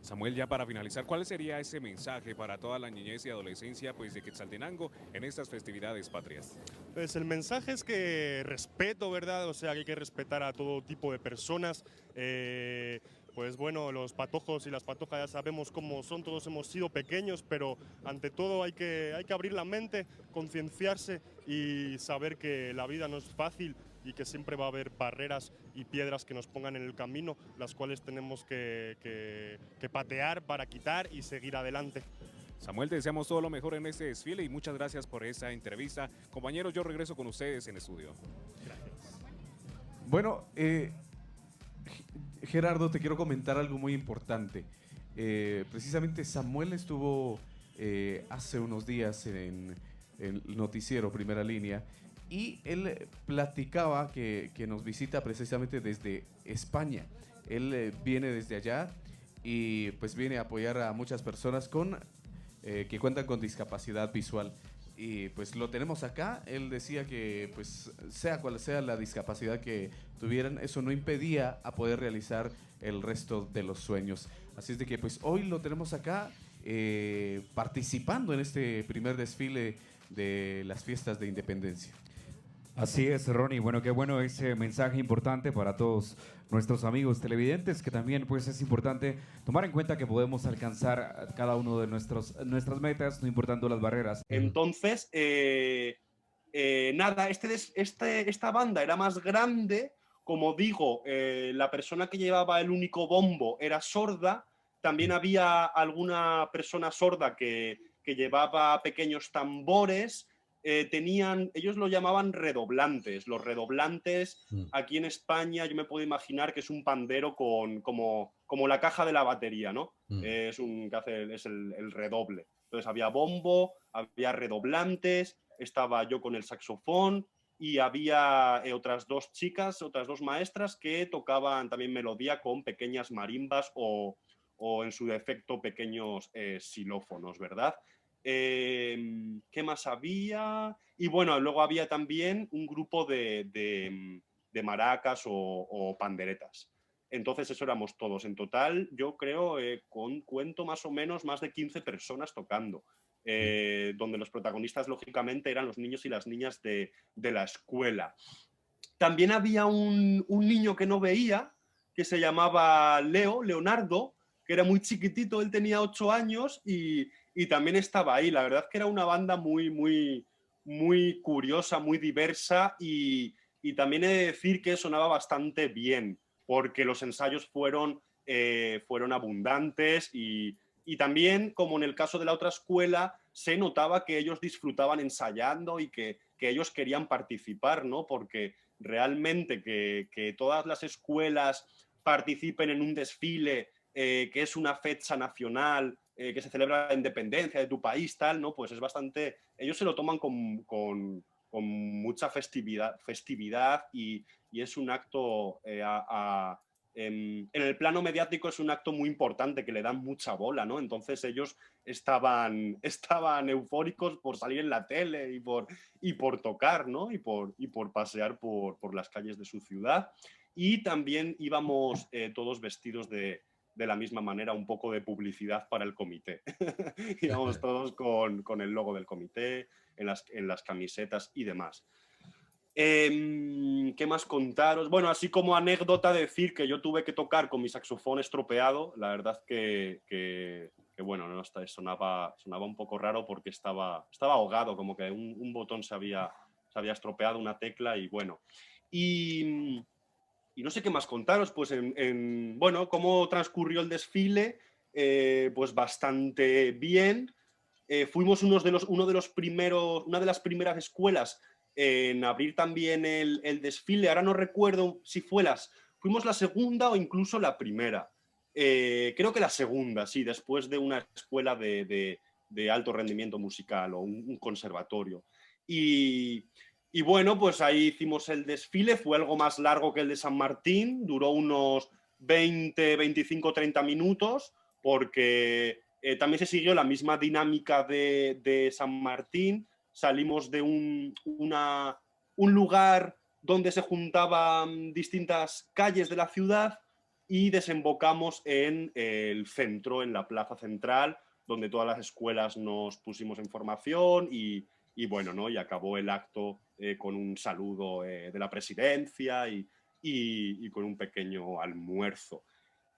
Samuel, ya para finalizar, ¿cuál sería ese mensaje para toda la niñez y adolescencia pues, de Quetzaltenango en estas festividades patrias? Pues el mensaje es que respeto, ¿verdad? O sea, que hay que respetar a todo tipo de personas. Pues bueno, los patojos y las patojas ya sabemos cómo son, todos hemos sido pequeños, pero ante todo hay que abrir la mente, concienciarse y saber que la vida no es fácil y que siempre va a haber barreras y piedras que nos pongan en el camino, las cuales tenemos que patear para quitar y seguir adelante. Samuel, te deseamos todo lo mejor en este desfile y muchas gracias por esa entrevista. Compañeros, yo regreso con ustedes en estudio. Bueno, Gerardo, te quiero comentar algo muy importante. Precisamente Samuel estuvo hace unos días en el noticiero Primera Línea y él platicaba que nos visita precisamente desde España. Él viene desde allá y pues viene a apoyar a muchas personas que cuentan con discapacidad visual. Y pues lo tenemos acá. Él decía que pues sea cual sea la discapacidad que tuvieran, eso no impedía a poder realizar el resto de los sueños. Así es de que pues hoy lo tenemos acá participando en este primer desfile de las fiestas de independencia. Así es, Ronnie. Bueno, qué bueno ese mensaje importante para todos nuestros amigos televidentes, que también pues es importante tomar en cuenta que podemos alcanzar cada uno de nuestras metas, no importando las barreras. Entonces, nada, esta banda era más grande. Como digo, la persona que llevaba el único bombo era sorda. También había alguna persona sorda que llevaba pequeños tambores. Ellos lo llamaban redoblantes. Los redoblantes, aquí en España, yo me puedo imaginar que es un pandero como la caja de la batería, ¿no? Es el redoble. Entonces había bombo, había redoblantes, estaba yo con el saxofón y había otras dos chicas, otras dos maestras que tocaban también melodía con pequeñas marimbas o en su defecto pequeños xilófonos, ¿verdad? ¿Qué más había? Y bueno, luego había también un grupo de maracas o panderetas. Entonces eso éramos todos. En total, yo creo, cuento más o menos más de 15 personas tocando, donde los protagonistas, lógicamente, eran los niños y las niñas de la escuela. También había un niño que no veía, que se llamaba Leonardo, que era muy chiquitito, él tenía 8 años y también estaba ahí. La verdad que era una banda muy curiosa, muy diversa y también he de decir que sonaba bastante bien, porque los ensayos fueron abundantes y también, como en el caso de la otra escuela, se notaba que ellos disfrutaban ensayando y que ellos querían participar, ¿no? Porque realmente que todas las escuelas participen en un desfile que es una fecha nacional, que se celebra la independencia de tu país, tal, ¿no? Pues es bastante... Ellos se lo toman con mucha festividad y es un acto... en el plano mediático es un acto muy importante que le dan mucha bola, ¿no? Entonces ellos estaban eufóricos por salir en la tele y por tocar, ¿no? Y por pasear por las calles de su ciudad. Y también íbamos todos vestidos de la misma manera, un poco de publicidad para el comité. Íbamos todos con el logo del comité en las camisetas y demás. ¿Qué más contaros? Bueno, así como anécdota, decir que yo tuve que tocar con mi saxofón estropeado. La verdad que bueno, no, sonaba un poco raro porque estaba ahogado, como que un botón se había estropeado, una tecla y bueno. y no sé qué más contaros, pues bueno, cómo transcurrió el desfile, pues bastante bien. Fuimos una de las primeras escuelas en abrir también el desfile. Ahora no recuerdo si fuimos la segunda o incluso la primera. Creo que la segunda, sí, después de una escuela de alto rendimiento musical o un conservatorio. Y bueno, pues ahí hicimos el desfile, fue algo más largo que el de San Martín, duró unos 20, 25, 30 minutos, porque también se siguió la misma dinámica de San Martín. Salimos de un lugar donde se juntaban distintas calles de la ciudad y desembocamos en el centro, en la plaza central, donde todas las escuelas nos pusimos en formación y bueno, ¿no? Y acabó el acto con un saludo de la presidencia y con un pequeño almuerzo.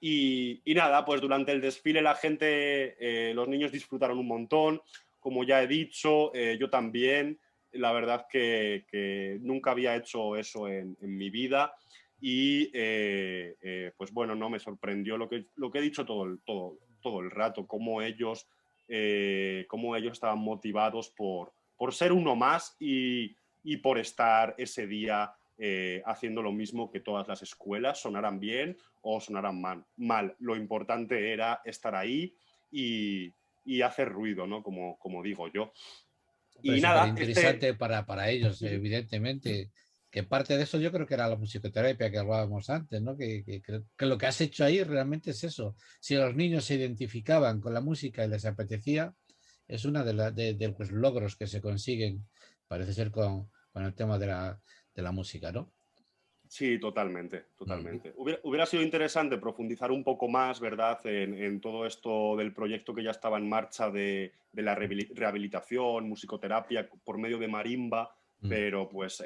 Y nada, pues durante el desfile la gente, los niños disfrutaron un montón, como ya he dicho, yo también, la verdad que nunca había hecho eso en mi vida y pues bueno, no me sorprendió lo que he dicho todo el rato, cómo ellos estaban motivados por ser uno más y por estar ese día haciendo lo mismo que todas las escuelas, sonaran bien o sonaran mal. Lo importante era estar ahí y hacer ruido, ¿no? Como digo yo. Pero Y súper nada, interesante para ellos, evidentemente. Que parte de eso yo creo que era la musicoterapia que hablábamos antes, ¿no? Que lo que has hecho ahí realmente es eso. Si los niños se identificaban con la música y les apetecía, es uno de los logros que se consiguen, parece ser, con el tema de la música, ¿no? Sí, totalmente, Mm. totalmente. Hubiera sido interesante profundizar un poco más, ¿verdad?, en todo esto del proyecto que ya estaba en marcha de la rehabilitación, musicoterapia por medio de marimba, Mm. pero pues,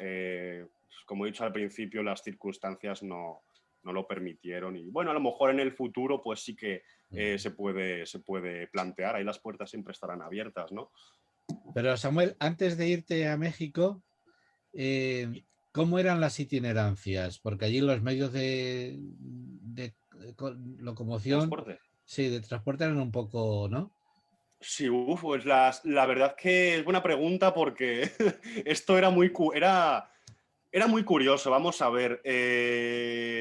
como he dicho al principio, las circunstancias no lo permitieron. Y bueno, a lo mejor en el futuro pues sí que se puede plantear, ahí las puertas siempre estarán abiertas, ¿no? Pero Samuel, antes de irte a México, ¿cómo eran las itinerancias? Porque allí los medios de locomoción, Transporte. sí, de transporte eran un poco, ¿no? Sí, pues la verdad que es buena pregunta porque esto era muy curioso. Vamos a ver,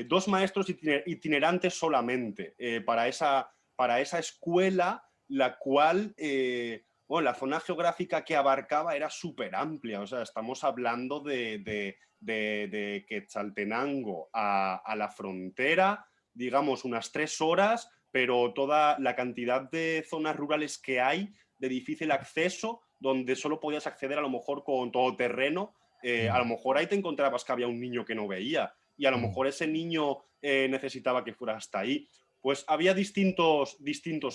dos maestros itinerantes solamente para esa escuela, la cual, bueno, la zona geográfica que abarcaba era súper amplia. O sea, estamos hablando de Quetzaltenango a la frontera, digamos, unas 3 horas, pero toda la cantidad de zonas rurales que hay de difícil acceso, donde solo podías acceder a lo mejor con todoterreno. A lo mejor ahí te encontrabas que había un niño que no veía y a lo mejor ese niño necesitaba que fuera hasta ahí. Pues había distintos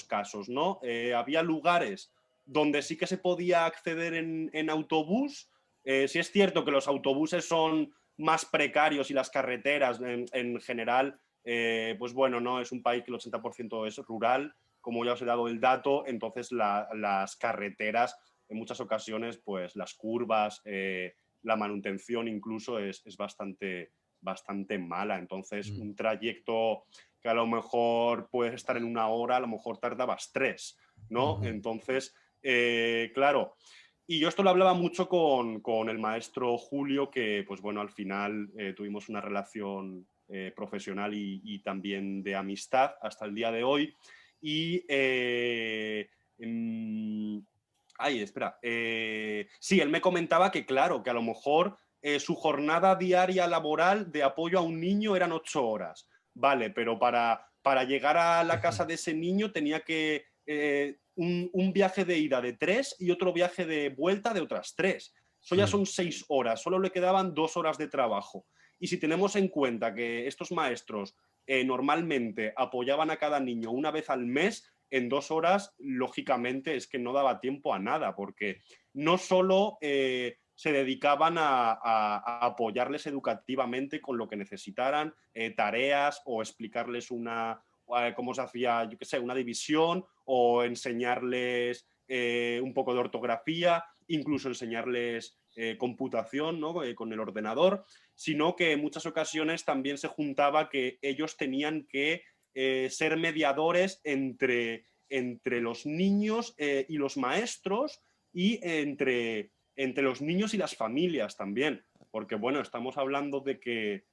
casos, ¿no? Había lugares donde sí que se podía acceder en autobús. Sí es cierto que los autobuses son más precarios y las carreteras en general, pues bueno, no es un país que el 80% es rural, como ya os he dado el dato, entonces las carreteras en muchas ocasiones, pues las curvas, la manutención incluso es bastante mala. Entonces, un trayecto que a lo mejor puedes estar en 1 hora, a lo mejor tardabas 3, ¿no? Entonces, claro, y yo esto lo hablaba mucho con el maestro Julio, que pues bueno, al final tuvimos una relación profesional y también de amistad hasta el día de hoy. Y ay, espera. Sí, él me comentaba que, claro, que a lo mejor su jornada diaria laboral de apoyo a un niño eran 8 horas. Vale, pero para llegar a la casa de ese niño tenía que un viaje de ida de 3 y otro viaje de vuelta de otras 3. Eso ya son 6 horas, solo le quedaban 2 horas de trabajo. Y si tenemos en cuenta que estos maestros normalmente apoyaban a cada niño una vez al mes, en 2 horas, lógicamente, es que no daba tiempo a nada, porque no solo se dedicaban a apoyarles educativamente con lo que necesitaran, tareas o explicarles cómo se hacía, yo qué sé, una división o enseñarles un poco de ortografía, incluso enseñarles computación, ¿no? Con el ordenador, sino que en muchas ocasiones también se juntaba que ellos tenían que ser mediadores entre los niños y los maestros y entre los niños y las familias también. Porque, bueno, estamos hablando de que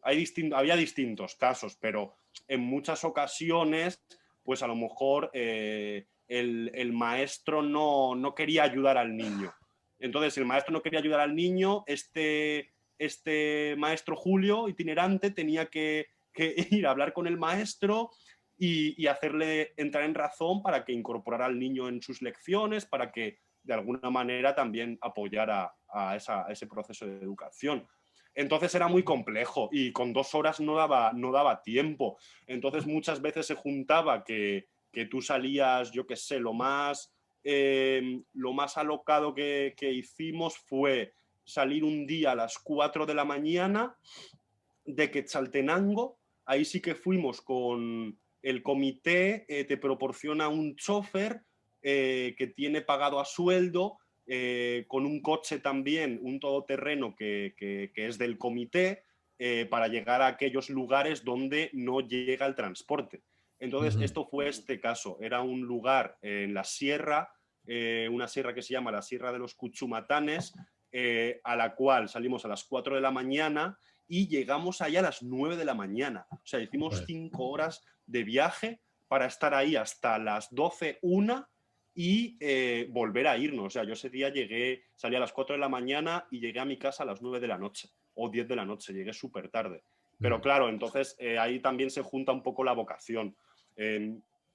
había distintos casos, pero en muchas ocasiones, pues a lo mejor el maestro no quería ayudar al niño. Entonces, el maestro no quería ayudar al niño, este maestro Julio, itinerante, tenía que ir a hablar con el maestro y hacerle entrar en razón para que incorporara al niño en sus lecciones, para que de alguna manera también apoyara a ese proceso de educación. Entonces era muy complejo y con 2 horas no daba tiempo. Entonces muchas veces se juntaba que tú salías, yo qué sé, lo más alocado que hicimos fue salir un día a las 4 de la mañana de Quetzaltenango. Ahí sí que fuimos con el comité, te proporciona un chofer que tiene pagado a sueldo, con un coche también, un todoterreno que es del comité, para llegar a aquellos lugares donde no llega el transporte. Entonces, esto fue este caso. Era un lugar en la sierra, una sierra que se llama la Sierra de los Cuchumatanes, a la cual salimos a las 4 de la mañana y llegamos allá a las 9 de la mañana. O sea, hicimos 5 horas de viaje para estar ahí hasta las 12, 1 y volver a irnos. O sea, yo ese día salí a las 4 de la mañana y llegué a mi casa a las 9 de la noche o 10 de la noche, llegué súper tarde. Pero claro, entonces ahí también se junta un poco la vocación.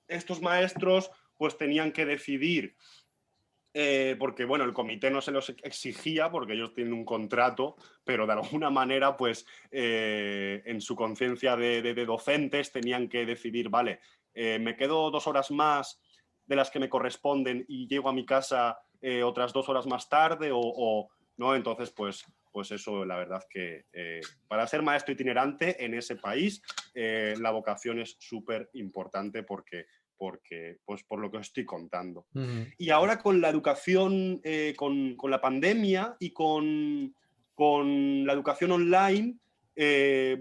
Estos maestros pues tenían que decidir, porque bueno, el comité no se los exigía porque ellos tienen un contrato, pero de alguna manera pues en su conciencia de docentes tenían que decidir, vale, me quedo 2 horas más de las que me corresponden y llego a mi casa otras 2 horas más tarde o no. Entonces pues eso, la verdad que para ser maestro itinerante en ese país la vocación es súper importante porque pues por lo que os estoy contando. Y ahora con la educación, con la pandemia y con la educación online,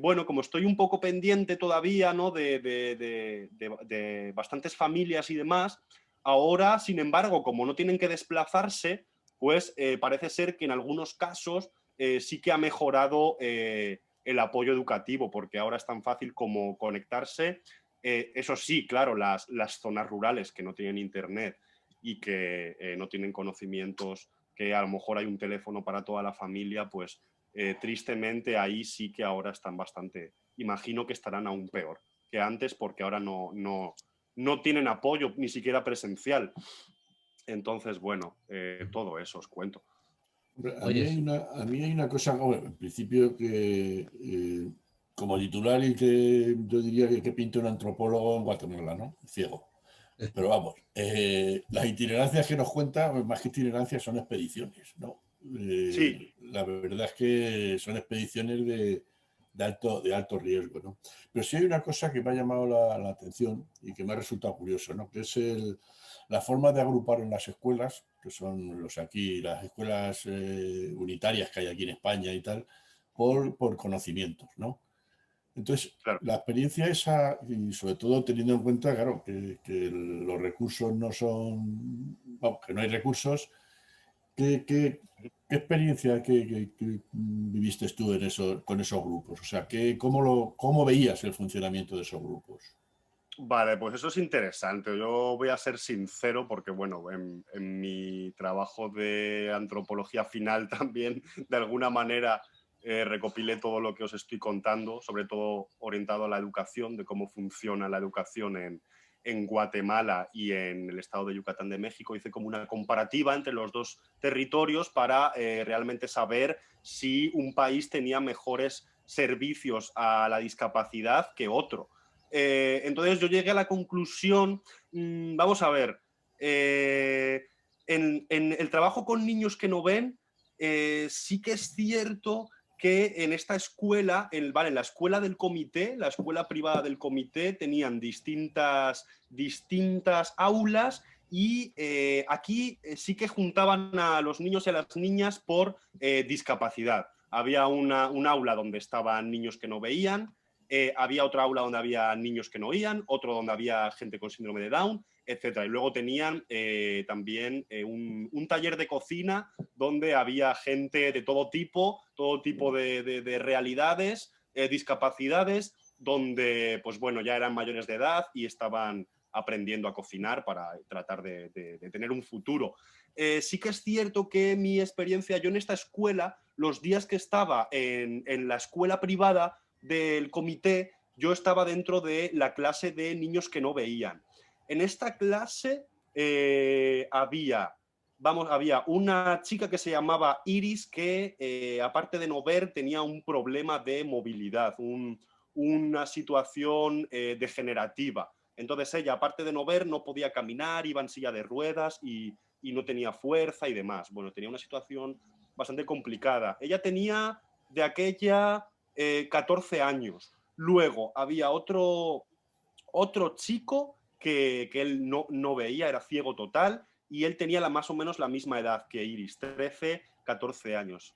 bueno, como estoy un poco pendiente todavía, ¿no? de bastantes familias y demás, ahora, sin embargo, como no tienen que desplazarse, pues parece ser que en algunos casos sí que ha mejorado el apoyo educativo, porque ahora es tan fácil como conectarse. Eso sí, claro, las zonas rurales que no tienen internet y que no tienen conocimientos, que a lo mejor hay un teléfono para toda la familia, pues tristemente ahí sí que ahora están bastante, imagino que estarán aún peor que antes, porque ahora no tienen apoyo ni siquiera presencial. Entonces, bueno, todo eso os cuento. A mí hay una cosa, bueno, en principio que como titular y que yo diría que pinta un antropólogo en Guatemala, ¿no? Ciego. Pero vamos, las itinerancias que nos cuenta, más que itinerancias, son expediciones, ¿no? Sí. La verdad es que son expediciones de alto riesgo, ¿no? Pero sí hay una cosa que me ha llamado la atención y que me ha resultado curioso, ¿no? Que es la forma de agrupar en las escuelas, que son las escuelas unitarias que hay aquí en España y tal, por conocimientos, ¿no? Entonces, claro, la experiencia esa, y sobre todo teniendo en cuenta, claro, que los recursos no son, vamos, que no hay recursos, ¿qué experiencia que viviste tú con esos grupos? O sea, ¿cómo veías el funcionamiento de esos grupos? Vale, pues eso es interesante. Yo voy a ser sincero porque, bueno, en mi trabajo de antropología final también, de alguna manera, recopilé todo lo que os estoy contando, sobre todo orientado a la educación, de cómo funciona la educación en Guatemala y en el estado de Yucatán de México. Hice como una comparativa entre los dos territorios para realmente saber si un país tenía mejores servicios a la discapacidad que otro. Entonces yo llegué a la conclusión, vamos a ver, en el trabajo con niños que no ven, sí que es cierto que en esta escuela, en la escuela del comité, la escuela privada del comité, tenían distintas aulas y aquí sí que juntaban a los niños y a las niñas por discapacidad. Había un aula donde estaban niños que no veían, había otra aula donde había niños que no oían, otro donde había gente con síndrome de Down, etc. Y luego tenían también un taller de cocina donde había gente de todo tipo de realidades, discapacidades, donde pues bueno, ya eran mayores de edad y estaban aprendiendo a cocinar para tratar de tener un futuro. Sí que es cierto que mi experiencia, yo en esta escuela, los días que estaba en la escuela privada del comité, yo estaba dentro de la clase de niños que no veían. En esta clase había una chica que se llamaba Iris que, aparte de no ver, tenía un problema de movilidad, una situación degenerativa. Entonces ella, aparte de no ver, no podía caminar, iba en silla de ruedas y no tenía fuerza y demás. Bueno, tenía una situación bastante complicada. Ella tenía de aquella 14 años. Luego había otro chico que él no veía, era ciego total, y él tenía más o menos la misma edad que Iris, 13, 14 años.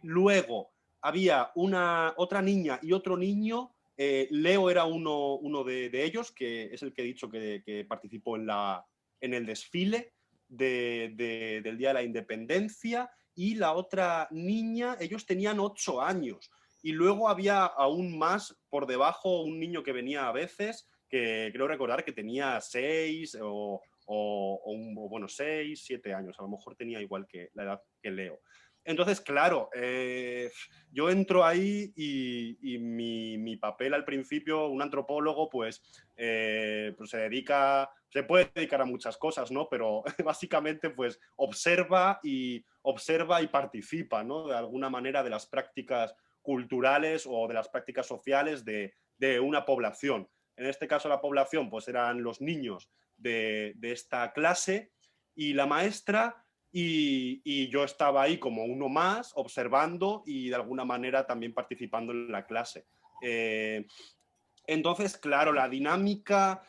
Luego había otra niña y otro niño. Leo era uno de ellos, que es el que he dicho que participó en el desfile del Día de la Independencia, y la otra niña, ellos tenían 8 años. Y luego había aún más por debajo un niño que venía a veces, que creo recordar que tenía 6 bueno, 6, 7 años. A lo mejor tenía igual que la edad que Leo. Entonces, claro, yo entro ahí y mi papel al principio, un antropólogo, pues se puede dedicar a muchas cosas, ¿no? Pero básicamente pues observa y participa, ¿no? De alguna manera de las prácticas culturales o de las prácticas sociales de una población. En este caso la población pues eran los niños de esta clase y la maestra, y yo estaba ahí como uno más observando y de alguna manera también participando en la clase. Entonces, claro, la dinámica...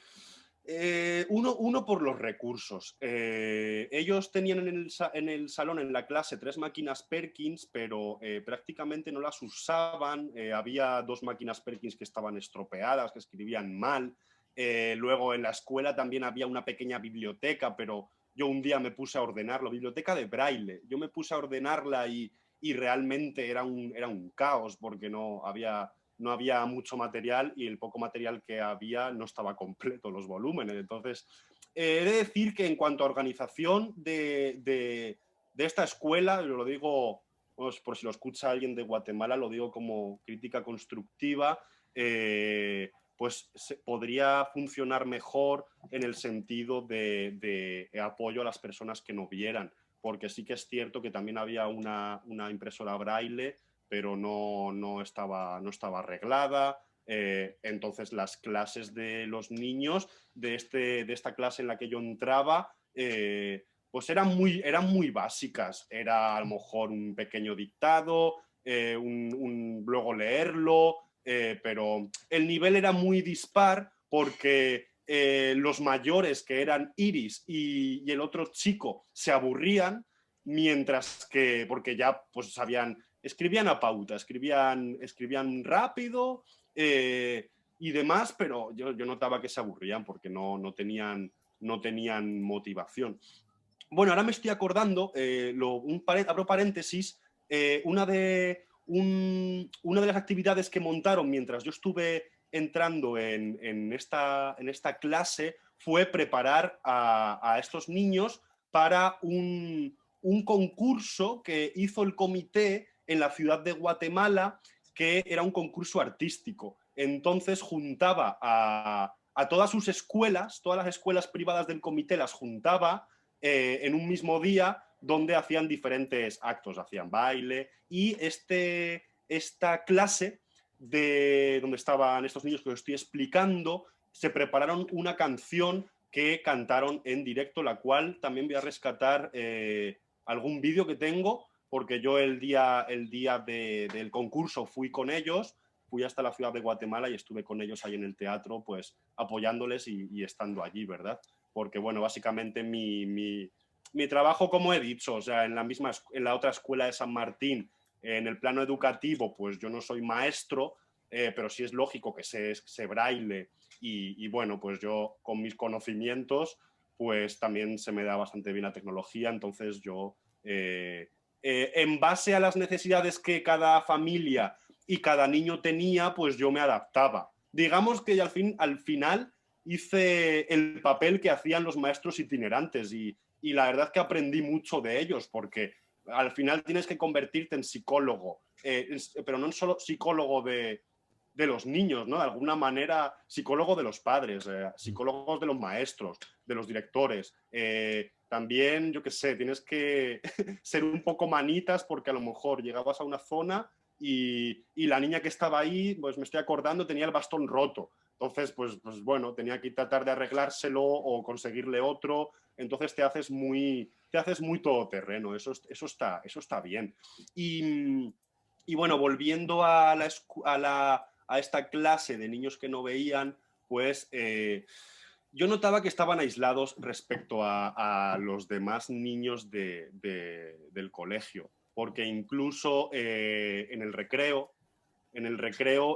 uno por los recursos. Ellos tenían en el salón, en la clase, 3 máquinas Perkins, pero prácticamente no las usaban. Había 2 máquinas Perkins que estaban estropeadas, que escribían mal. Luego en la escuela también había una pequeña biblioteca, pero yo un día me puse a ordenar la biblioteca de braille. Yo me puse a ordenarla y realmente era un caos porque no había mucho material y el poco material que había no estaba completo, los volúmenes. Entonces, he de decir que en cuanto a organización de esta escuela, yo lo digo, pues, por si lo escucha alguien de Guatemala, lo digo como crítica constructiva, pues podría funcionar mejor en el sentido de apoyo a las personas que no vieran, porque sí que es cierto que también había una impresora braille, pero no estaba arreglada. Entonces las clases de los niños de esta clase en la que yo entraba, pues eran muy básicas. Era a lo mejor un pequeño dictado, luego leerlo, pero el nivel era muy dispar porque los mayores, que eran Iris y el otro chico, se aburrían, mientras que, porque ya pues escribían a pauta, escribían rápido y demás, pero yo notaba que se aburrían porque no tenían motivación. Bueno, ahora me estoy acordando, abro paréntesis, una de las actividades que montaron mientras yo estuve entrando en esta clase fue preparar a estos niños para un concurso que hizo el comité en la ciudad de Guatemala, que era un concurso artístico. Entonces juntaba a todas sus escuelas, todas las escuelas privadas del comité las juntaba en un mismo día, donde hacían diferentes actos, hacían baile, y esta clase de donde estaban estos niños que os estoy explicando, se prepararon una canción que cantaron en directo, la cual también voy a rescatar algún vídeo que tengo, porque yo el día del concurso fui con ellos, fui hasta la ciudad de Guatemala y estuve con ellos ahí en el teatro, pues apoyándoles y estando allí, ¿verdad? porque bueno, básicamente mi trabajo, como he dicho, o sea, en la otra escuela de San Martín, en el plano educativo, pues yo no soy maestro, pero sí es lógico que sé braille y bueno, pues yo con mis conocimientos, pues también se me da bastante bien la tecnología, entonces yo, en base a las necesidades que cada familia y cada niño tenía, pues yo me adaptaba. Digamos que al final hice el papel que hacían los maestros itinerantes y la verdad es que aprendí mucho de ellos porque al final tienes que convertirte en psicólogo, pero no solo psicólogo de los niños, ¿no? De alguna manera, psicólogo de los padres, psicólogos de los maestros, de los directores. También, yo qué sé, tienes que ser un poco manitas porque a lo mejor llegabas a una zona y la niña que estaba ahí, pues me estoy acordando, tenía el bastón roto. Entonces, pues bueno, tenía que tratar de arreglárselo o conseguirle otro. Entonces te haces muy todoterreno. Eso está bien. Y bueno, volviendo a esta clase de niños que no veían, pues yo notaba que estaban aislados respecto a los demás niños del colegio, porque incluso en el recreo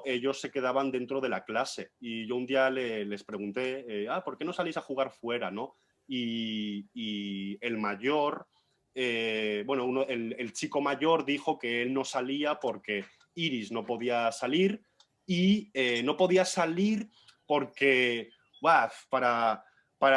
ellos se quedaban dentro de la clase y yo un día les pregunté, ¿por qué no salís a jugar fuera, no? Y el mayor, el chico mayor dijo que él no salía porque Iris no podía salir y no podía salir porque para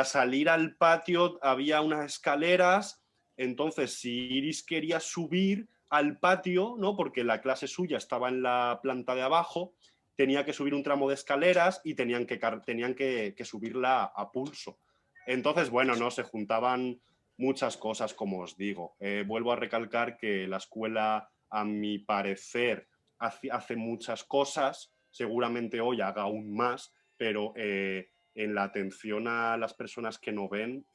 salir al patio había unas escaleras, entonces si Iris quería subir al patio, ¿no? Porque la clase suya estaba en la planta de abajo, tenía que subir un tramo de escaleras y tenían que subirla a pulso. Entonces, bueno, no, se juntaban muchas cosas, como os digo. Vuelvo a recalcar que la escuela, a mi parecer, hace muchas cosas, seguramente hoy haga aún más, pero en la atención a las personas que no ven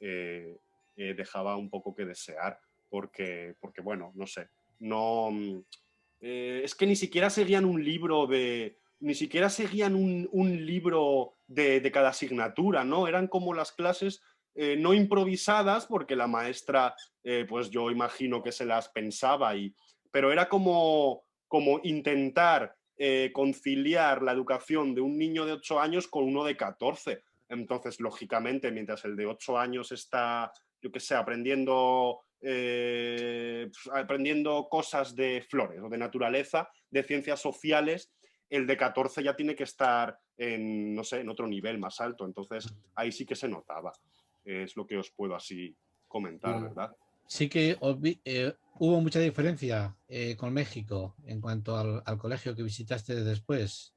dejaba un poco que desear, porque bueno, no sé, no, es que ni siquiera seguían un libro de cada asignatura, ¿no? Eran como las clases no improvisadas, porque la maestra, pues yo imagino que se las pensaba, pero era como intentar conciliar la educación de un niño de 8 años con uno de 14. Entonces, lógicamente, mientras el de 8 años está, yo qué sé, aprendiendo cosas de flores o de naturaleza, de ciencias sociales, el de 14 ya tiene que estar en, no sé, en otro nivel más alto. Entonces, ahí sí que se notaba. Es lo que os puedo así comentar, ¿verdad? Sí que hubo mucha diferencia con México en cuanto al colegio que visitaste después.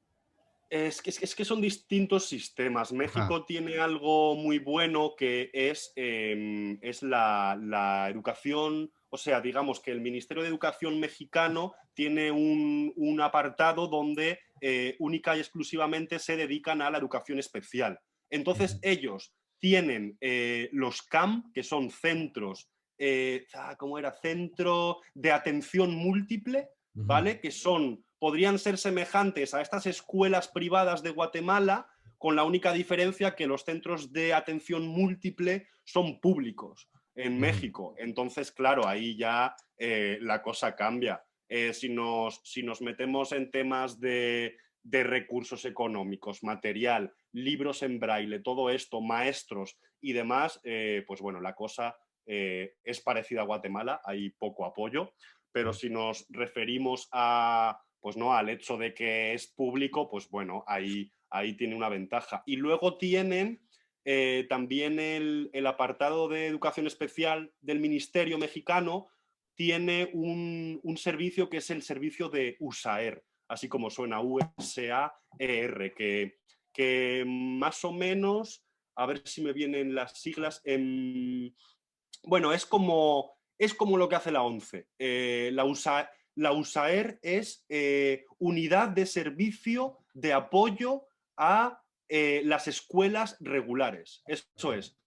Es que son distintos sistemas. México tiene algo muy bueno que es la educación, o sea, digamos que el Ministerio de Educación mexicano tiene un apartado donde única y exclusivamente se dedican a la educación especial. Entonces ellos tienen los CAM, que son centros, ¿cómo era? Centro de atención múltiple, ¿vale? Que podrían ser semejantes a estas escuelas privadas de Guatemala, con la única diferencia que los centros de atención múltiple son públicos en México. Entonces, claro, ahí ya la cosa cambia. Si nos metemos en temas de recursos económicos, material, libros en braille, todo esto, maestros y demás, pues bueno, la cosa es parecida a Guatemala, hay poco apoyo, pero si nos referimos al hecho de que es público, pues bueno, ahí tiene una ventaja. Y luego tienen también el apartado de educación especial del Ministerio mexicano, tiene un servicio que es el servicio de USAER, así como suena, USAER, que más o menos, a ver si me vienen las siglas, bueno, es como lo que hace la ONCE. La USAER es Unidad de Servicio de Apoyo a las Escuelas Regulares. Eso es,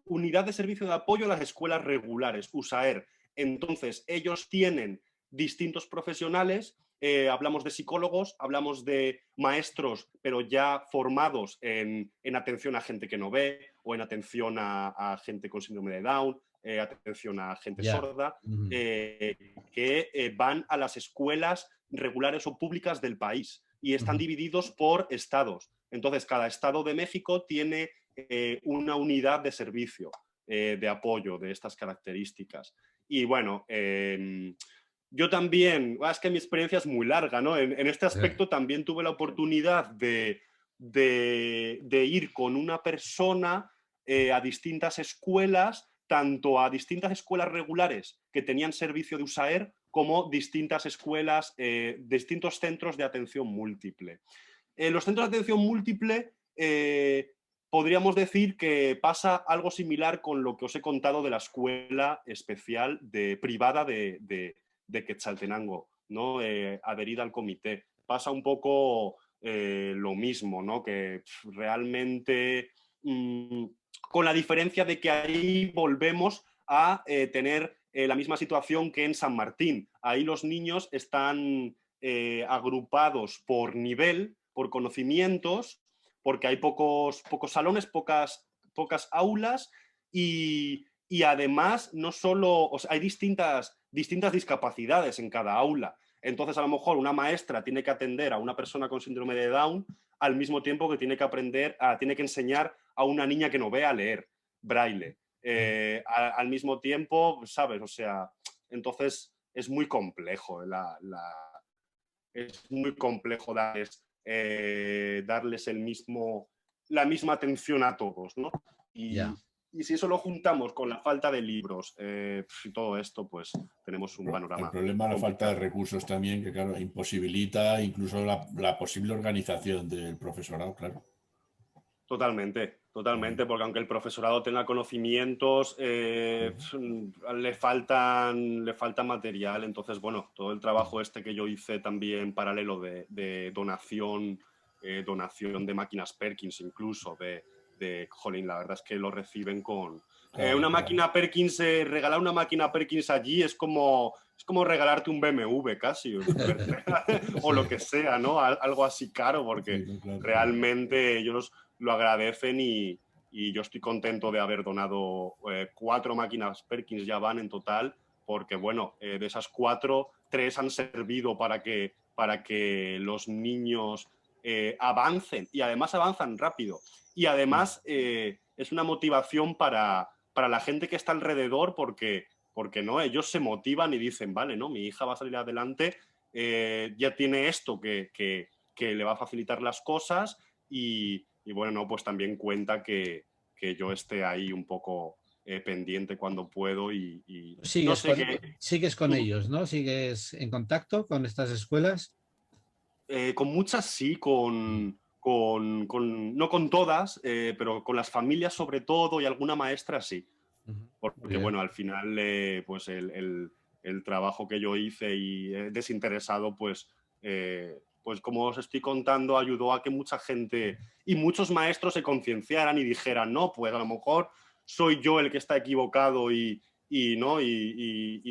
Unidad de Servicio de Apoyo a las Escuelas Regulares, USAER. Entonces, ellos tienen distintos profesionales. Hablamos de psicólogos, hablamos de maestros, pero ya formados en atención a gente que no ve o en atención a gente con síndrome de Down, atención a gente sorda, que van a las escuelas regulares o públicas del país y están divididos por estados. Entonces, cada estado de México tiene una unidad de servicio, de apoyo de estas características. Y bueno, yo también, es que mi experiencia es muy larga, ¿no? En este aspecto también tuve la oportunidad de ir con una persona a distintas escuelas, tanto a distintas escuelas regulares que tenían servicio de USAER, como distintas escuelas, distintos centros de atención múltiple. En los centros de atención múltiple podríamos decir que pasa algo similar con lo que os he contado de la escuela especial privada de Quetzaltenango, ¿no? Adherida al comité. Pasa un poco lo mismo, ¿no? Que realmente con la diferencia de que ahí volvemos a tener la misma situación que en San Martín. Ahí los niños están agrupados por nivel, por conocimientos, porque hay pocos salones, pocas aulas y además no solo, o sea, hay distintas discapacidades en cada aula. Entonces, a lo mejor una maestra tiene que atender a una persona con síndrome de Down al mismo tiempo que tiene que enseñar a una niña que no ve a leer braille. Al mismo tiempo, ¿sabes? O sea, entonces es muy complejo. Es muy complejo darles la misma atención a todos, ¿no? Y si eso lo juntamos con la falta de libros y todo esto, pues tenemos un panorama. El problema es la falta de recursos también, que claro, imposibilita incluso la posible organización del profesorado, claro. Totalmente, porque aunque el profesorado tenga conocimientos, le falta material. Entonces, bueno, todo el trabajo que yo hice también paralelo de donación de máquinas Perkins incluso, jolín, la verdad es que lo reciben con... una máquina Perkins, regalar una máquina Perkins allí es como regalarte un BMW casi, o lo que sea, ¿no? Algo así caro, porque realmente ellos lo agradecen y yo estoy contento de haber donado 4 máquinas Perkins, ya van en total, porque bueno, de esas 4, 3 han servido para que los niños avancen, y además avanzan rápido. Y además es una motivación para la gente que está alrededor, porque no, ellos se motivan y dicen, vale, ¿no? Mi hija va a salir adelante, ya tiene esto que le va a facilitar las cosas y bueno, no, pues también cuenta que yo esté ahí un poco pendiente cuando puedo y no sé sigues con ellos, ¿no? ¿Sigues en contacto con estas escuelas? Con muchas sí, no con todas, pero con las familias sobre todo y alguna maestra sí. Porque bueno, al final pues el trabajo que yo hice y desinteresado, pues como os estoy contando, ayudó a que mucha gente y muchos maestros se concienciaran y dijeran, no, pues a lo mejor soy yo el que está equivocado y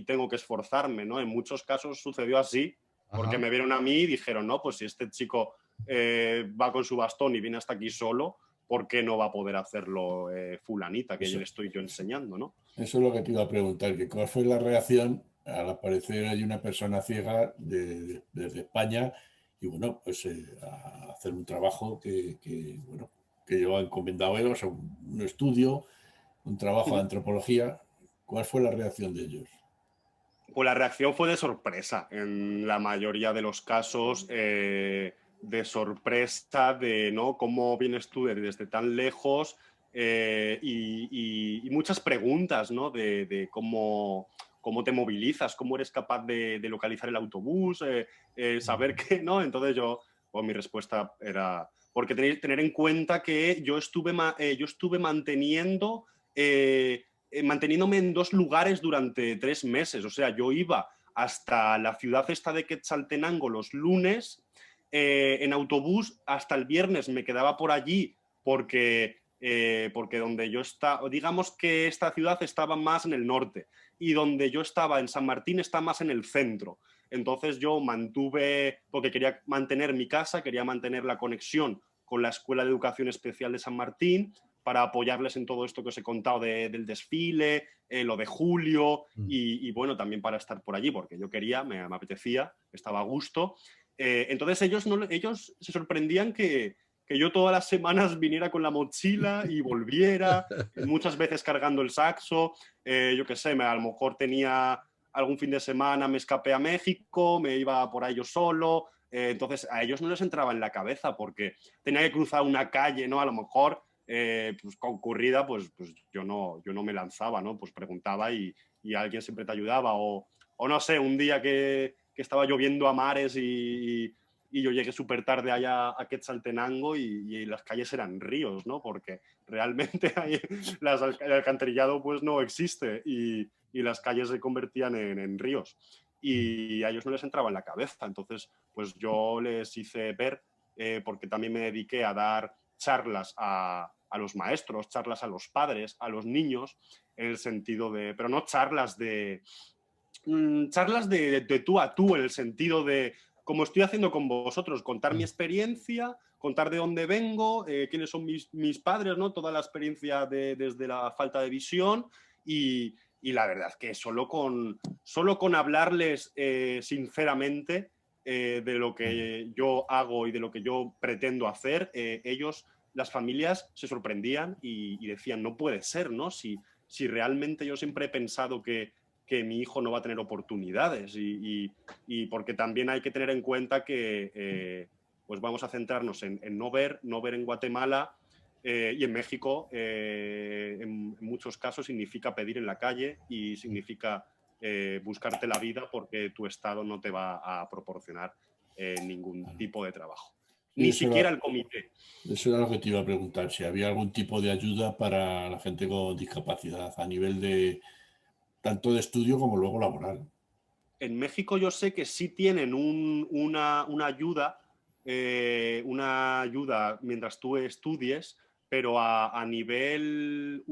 tengo que esforzarme, ¿no? En muchos casos sucedió así, porque me vieron a mí y dijeron, no, pues si este chico va con su bastón y viene hasta aquí solo, ¿por qué no va a poder hacerlo fulanita, que yo le estoy enseñando, ¿no? Eso es lo que te iba a preguntar, que ¿cuál fue la reacción al aparecer hay una persona ciega desde España y bueno, pues a hacer un trabajo que yo he encomendado ellos, o sea, un estudio, un trabajo de antropología? ¿Cuál fue la reacción de ellos? Pues la reacción fue de sorpresa, en la mayoría de los casos, de sorpresa de, ¿no? ¿Cómo vienes tú desde tan lejos? Y muchas preguntas, ¿no? De cómo te movilizas, cómo eres capaz de localizar el autobús, saber qué, ¿no? Entonces mi respuesta era, porque tenéis que tener en cuenta que yo estuve manteniéndome en 2 lugares durante 3 meses. O sea, yo iba hasta la ciudad esta de Quetzaltenango los lunes en autobús, hasta el viernes me quedaba por allí porque donde yo estaba, digamos que esta ciudad estaba más en el norte y donde yo estaba en San Martín está más en el centro. Entonces yo mantuve, porque quería mantener mi casa, quería mantener la conexión con la Escuela de Educación Especial de San Martín, para apoyarles en todo esto que os he contado del desfile, lo de julio y bueno, también para estar por allí, porque yo quería, me apetecía, estaba a gusto. Entonces ellos se sorprendían que yo todas las semanas viniera con la mochila y volviera, muchas veces cargando el saxo, yo qué sé, a lo mejor tenía algún fin de semana, me escapé a México, me iba por ahí yo solo, entonces a ellos no les entraba en la cabeza porque tenía que cruzar una calle, ¿no? A lo mejor pues concurrida, pues yo no me lanzaba, ¿no? Pues preguntaba y alguien siempre te ayudaba o no sé, un día que estaba lloviendo a mares y yo llegué súper tarde allá a Quetzaltenango y las calles eran ríos, ¿no? Porque realmente ahí el alcantarillado pues no existe y las calles se convertían en ríos y a ellos no les entraba en la cabeza. Entonces, pues yo les hice ver, porque también me dediqué a dar charlas a los maestros, charlas a los padres, a los niños, en el sentido de, pero no charlas de tú a tú, en el sentido de, como estoy haciendo con vosotros, contar mi experiencia, contar de dónde vengo, quiénes son mis padres, ¿no? Toda la experiencia desde la falta de visión y la verdad que solo con hablarles sinceramente de lo que yo hago y de lo que yo pretendo hacer, ellos, las familias, se sorprendían y decían, no puede ser, ¿no? Si realmente yo siempre he pensado que mi hijo no va a tener oportunidades y porque también hay que tener en cuenta que pues vamos a centrarnos en no ver en Guatemala y en México en muchos casos significa pedir en la calle y significa buscarte la vida porque tu Estado no te va a proporcionar ningún tipo de trabajo. Ni siquiera el comité. Eso era lo que te iba a preguntar, si había algún tipo de ayuda para la gente con discapacidad a nivel de tanto de estudio como luego laboral. En México yo sé que sí tienen una ayuda mientras tú estudies, pero a nivel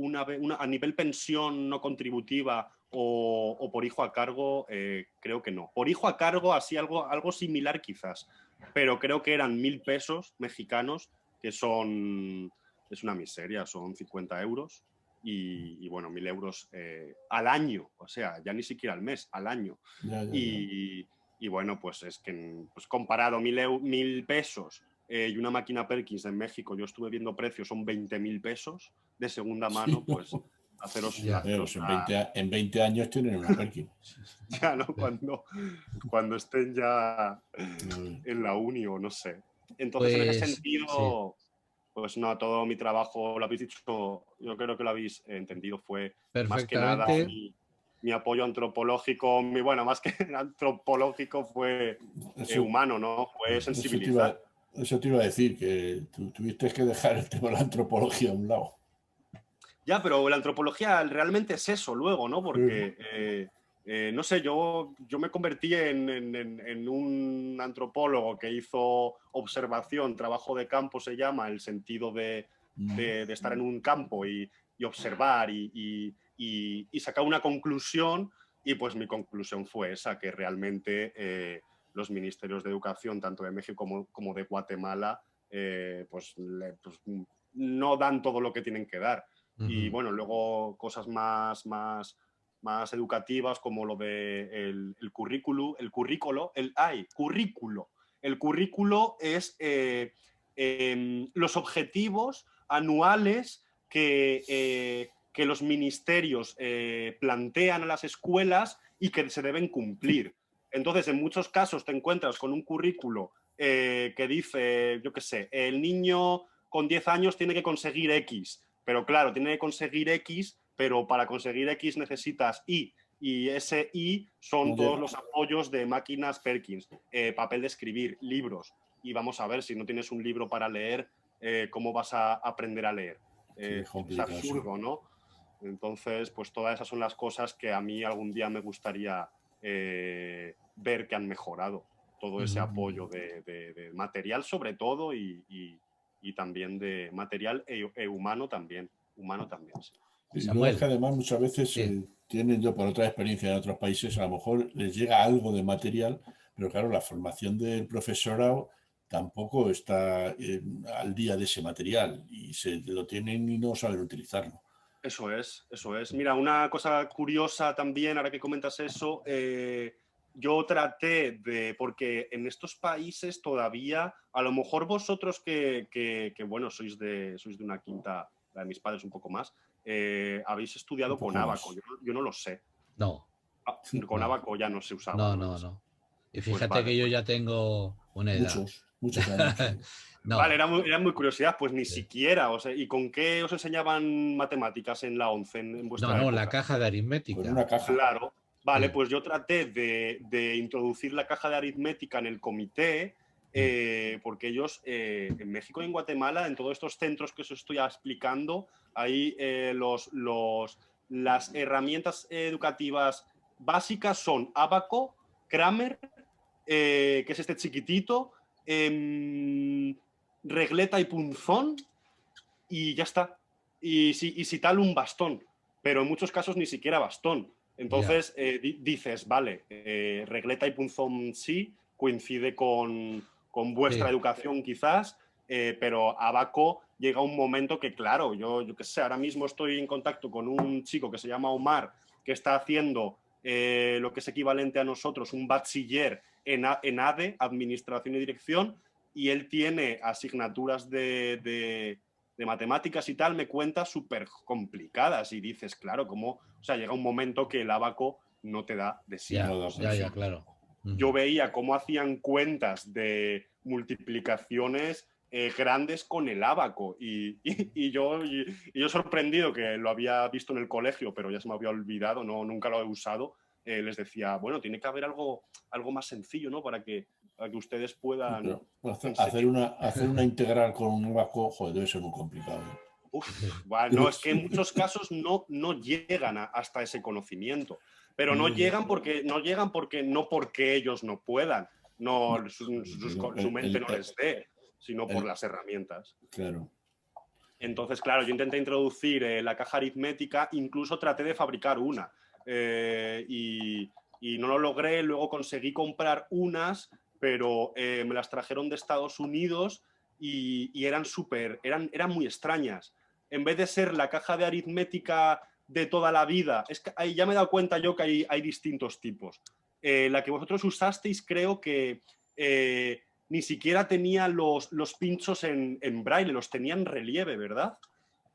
a nivel pensión no contributiva o por hijo a cargo, creo que no. Por hijo a cargo, así algo similar quizás, pero creo que eran 1.000 pesos mexicanos, que es una miseria, son 50 euros. Y bueno, 1.000 euros al año, o sea, ya ni siquiera al mes, al año. Ya. Y bueno, pues es que pues comparado 1.000 pesos y una máquina Perkins en México, yo estuve viendo precios, son 20.000 pesos de segunda mano, pues haceros en 20 años tienen una Perkins. ya, ¿no? Cuando estén ya en la uni o no sé. Entonces, en ese sentido... Sí. Pues no, todo mi trabajo, lo habéis dicho, yo creo que lo habéis entendido, fue más que nada mi apoyo antropológico, más que antropológico fue humano, ¿no? Fue sensibilizar. Eso te iba a decir, que tuviste que dejar el tema de la antropología a un lado. Ya, pero la antropología realmente es eso luego, ¿no? Porque... no sé, yo me convertí en un antropólogo que hizo observación, trabajo de campo se llama, el sentido de estar en un campo y observar y sacar una conclusión, y pues mi conclusión fue esa, que realmente los ministerios de educación, tanto de México como de Guatemala, pues no dan todo lo que tienen que dar. Y bueno, luego cosas más educativas, como lo de el currículo. El currículo es los objetivos anuales que los ministerios plantean a las escuelas y que se deben cumplir. Entonces, en muchos casos te encuentras con un currículo que dice, yo qué sé, el niño con 10 años tiene que conseguir X, pero claro, tiene que conseguir X, pero para conseguir X necesitas Y, y ese Y son todos los apoyos de máquinas Perkins, papel de escribir, libros, y vamos a ver, si no tienes un libro para leer, ¿cómo vas a aprender a leer? Es absurdo, ¿no? Entonces, pues todas esas son las cosas que a mí algún día me gustaría ver que han mejorado, todo ese apoyo de material sobre todo y también de material humano también, sí. Y luego Samuel. es que además muchas veces Sí. tienen, yo por otra experiencia en otros países, a lo mejor les llega algo de material, pero claro, la formación del profesorado tampoco está al día de ese material y se lo tienen y no saben utilizarlo. Eso es, eso es. Mira, una cosa curiosa también, ahora que comentas eso, yo traté de, porque en estos países todavía, a lo mejor vosotros que bueno, sois de una quinta, la de mis padres un poco más, habéis estudiado Un poco con ábaco, más. yo no lo sé. No, Ah, con no, ábaco ya no se usaba, no, ¿no? no, no. Y Pues fíjate vale, que yo pues ya tengo una edad. Muchos años. Sí. vale, No, era muy curiosidad, pues ni sí. siquiera, o sea, ¿y con qué os enseñaban matemáticas en la 11 en No, vuestra no, la época? caja de Con aritmética. una caja. Claro, vale, Sí. pues yo traté de introducir la caja de aritmética en el comité, porque ellos en México y en Guatemala, en todos estos centros que os estoy explicando, hay las herramientas educativas básicas son Abaco, Kramer, que es este chiquitito, regleta y punzón, y ya está. Y si tal, un bastón, pero en muchos casos ni siquiera bastón. Ya. Entonces dices, vale, regleta y punzón sí, coincide con vuestra Sí. educación quizás, pero abaco llega un momento que, claro, yo qué sé, ahora mismo estoy en contacto con un chico que se llama Omar, que está haciendo lo que es equivalente a nosotros, un bachiller en ADE, Administración y Dirección, y él tiene asignaturas de matemáticas y tal, me cuenta súper complicadas y dices, claro, como, o sea, llega un momento que el abaco no te da de sí. Ya, No da O sea, para ya, sí. claro. yo veía cómo hacían cuentas de multiplicaciones grandes con el ábaco y yo sorprendido que lo había visto en el colegio, pero ya se me había olvidado, no, nunca lo he usado, les decía, bueno, tiene que haber algo más sencillo, ¿no? Para que ustedes Sí, puedan pero enseñar. hacer una integral con un abaco, joder, debe ser muy complicado. Uf, bueno, no, es que en muchos casos no llegan hasta ese conocimiento, pero no llegan porque no porque ellos no puedan, no su mente no les dé, sino por las herramientas. Claro. Entonces, claro, yo intenté introducir la caja aritmética, incluso traté de fabricar una y no lo logré, luego conseguí comprar unas, pero me las trajeron de Estados Unidos y eran muy extrañas. En vez de ser la caja de aritmética de toda la vida, es que ya me he dado cuenta yo que hay distintos tipos. La que vosotros usasteis creo que ni siquiera tenía los pinchos en braille, los tenía en relieve, ¿verdad?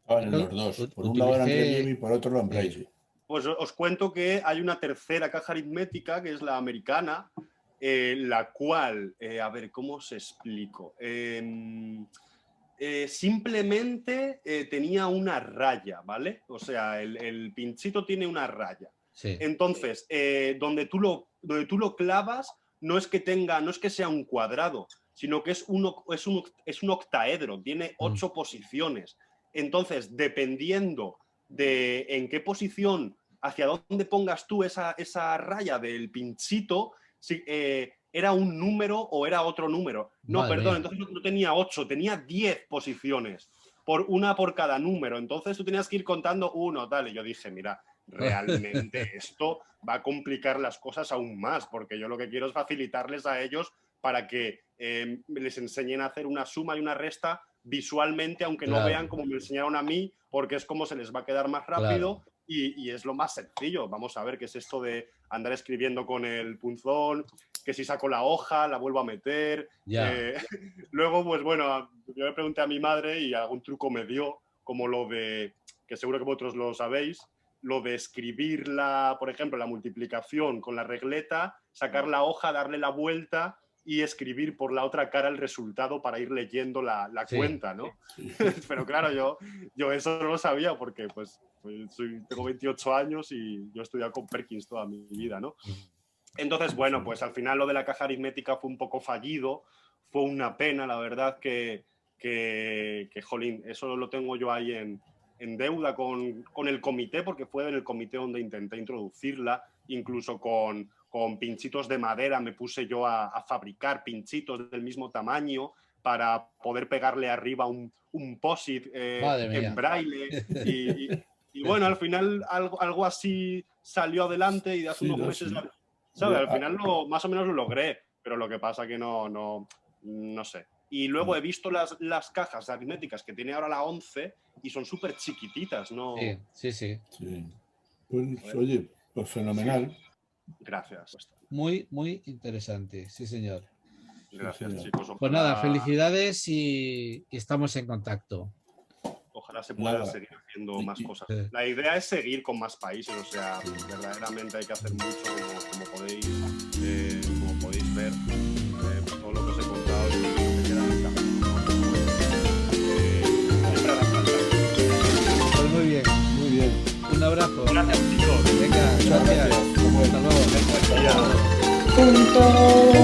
En los dos. Por un lado eran relieve Utilicé, y por otro en braille. Pues os cuento que hay una tercera caja aritmética, que es la americana, la cual, a ver, ¿cómo os explico? Simplemente tenía una raya, ¿vale? O sea, el pinchito tiene una raya. sí. Entonces, donde tú lo clavas, no es que sea un cuadrado, sino que es un octaedro, tiene 8 posiciones. Entonces, dependiendo de en qué posición, hacia dónde pongas tú esa raya del pinchito, si, era un número o era otro número. No, Madre perdón, mía. entonces no tenía 8, tenía 10 posiciones, una por cada número. Entonces tú tenías que ir contando uno, tal. Y yo dije, mira, realmente esto va a complicar las cosas aún más, porque yo lo que quiero es facilitarles a ellos para que les enseñen a hacer una suma y una resta visualmente, aunque no Claro, vean como me enseñaron a mí, porque es como se les va a quedar más rápido. claro. Y es lo más sencillo. Vamos a ver qué es esto de andar escribiendo con el punzón, que si saco la hoja, la vuelvo a meter. Ya. Luego, pues bueno, yo le pregunté a mi madre y algún truco me dio, como lo de, que seguro que vosotros lo sabéis, lo de escribir por ejemplo, la multiplicación con la regleta, sacar la hoja, darle la vuelta y escribir por la otra cara el resultado para ir leyendo la Sí. cuenta, ¿no? Sí. Pero claro, yo eso no lo sabía porque pues tengo 28 años y yo he estudiado con Perkins toda mi vida, ¿no? Entonces, bueno, pues al final lo de la caja aritmética fue un poco fallido, fue una pena, la verdad, que jolín, eso lo tengo yo ahí en deuda con el comité, porque fue en el comité donde intenté introducirla, incluso con pinchitos de madera me puse yo a fabricar pinchitos del mismo tamaño para poder pegarle arriba un POSIT Madre en mía. braille Y bueno, al final algo así salió adelante y de hace Sí, unos no, meses, sí. ¿sabes? Al Ah. final más o menos lo logré, pero lo que pasa que no sé. Y luego he visto las cajas aritméticas que tiene ahora la 11 y son súper chiquititas, ¿no? Sí. Sí. Pues oye, pues fenomenal. Gracias. Muy, muy interesante, sí, señor. Gracias, Sí. chicos. Pues nada, felicidades y estamos en contacto. Ojalá se puedan Nada. seguir haciendo más cosas. Sí. La idea es seguir con más países, o sea, verdaderamente hay que hacer mucho, como podéis ver, todo lo que os he contado y que queda en el camino. Siempre hará falta. Pues muy bien. Muy bien. Un abrazo. Gracias, chicos. Venga, Muchas gracias. gracias. Hasta luego. Buen día. Punto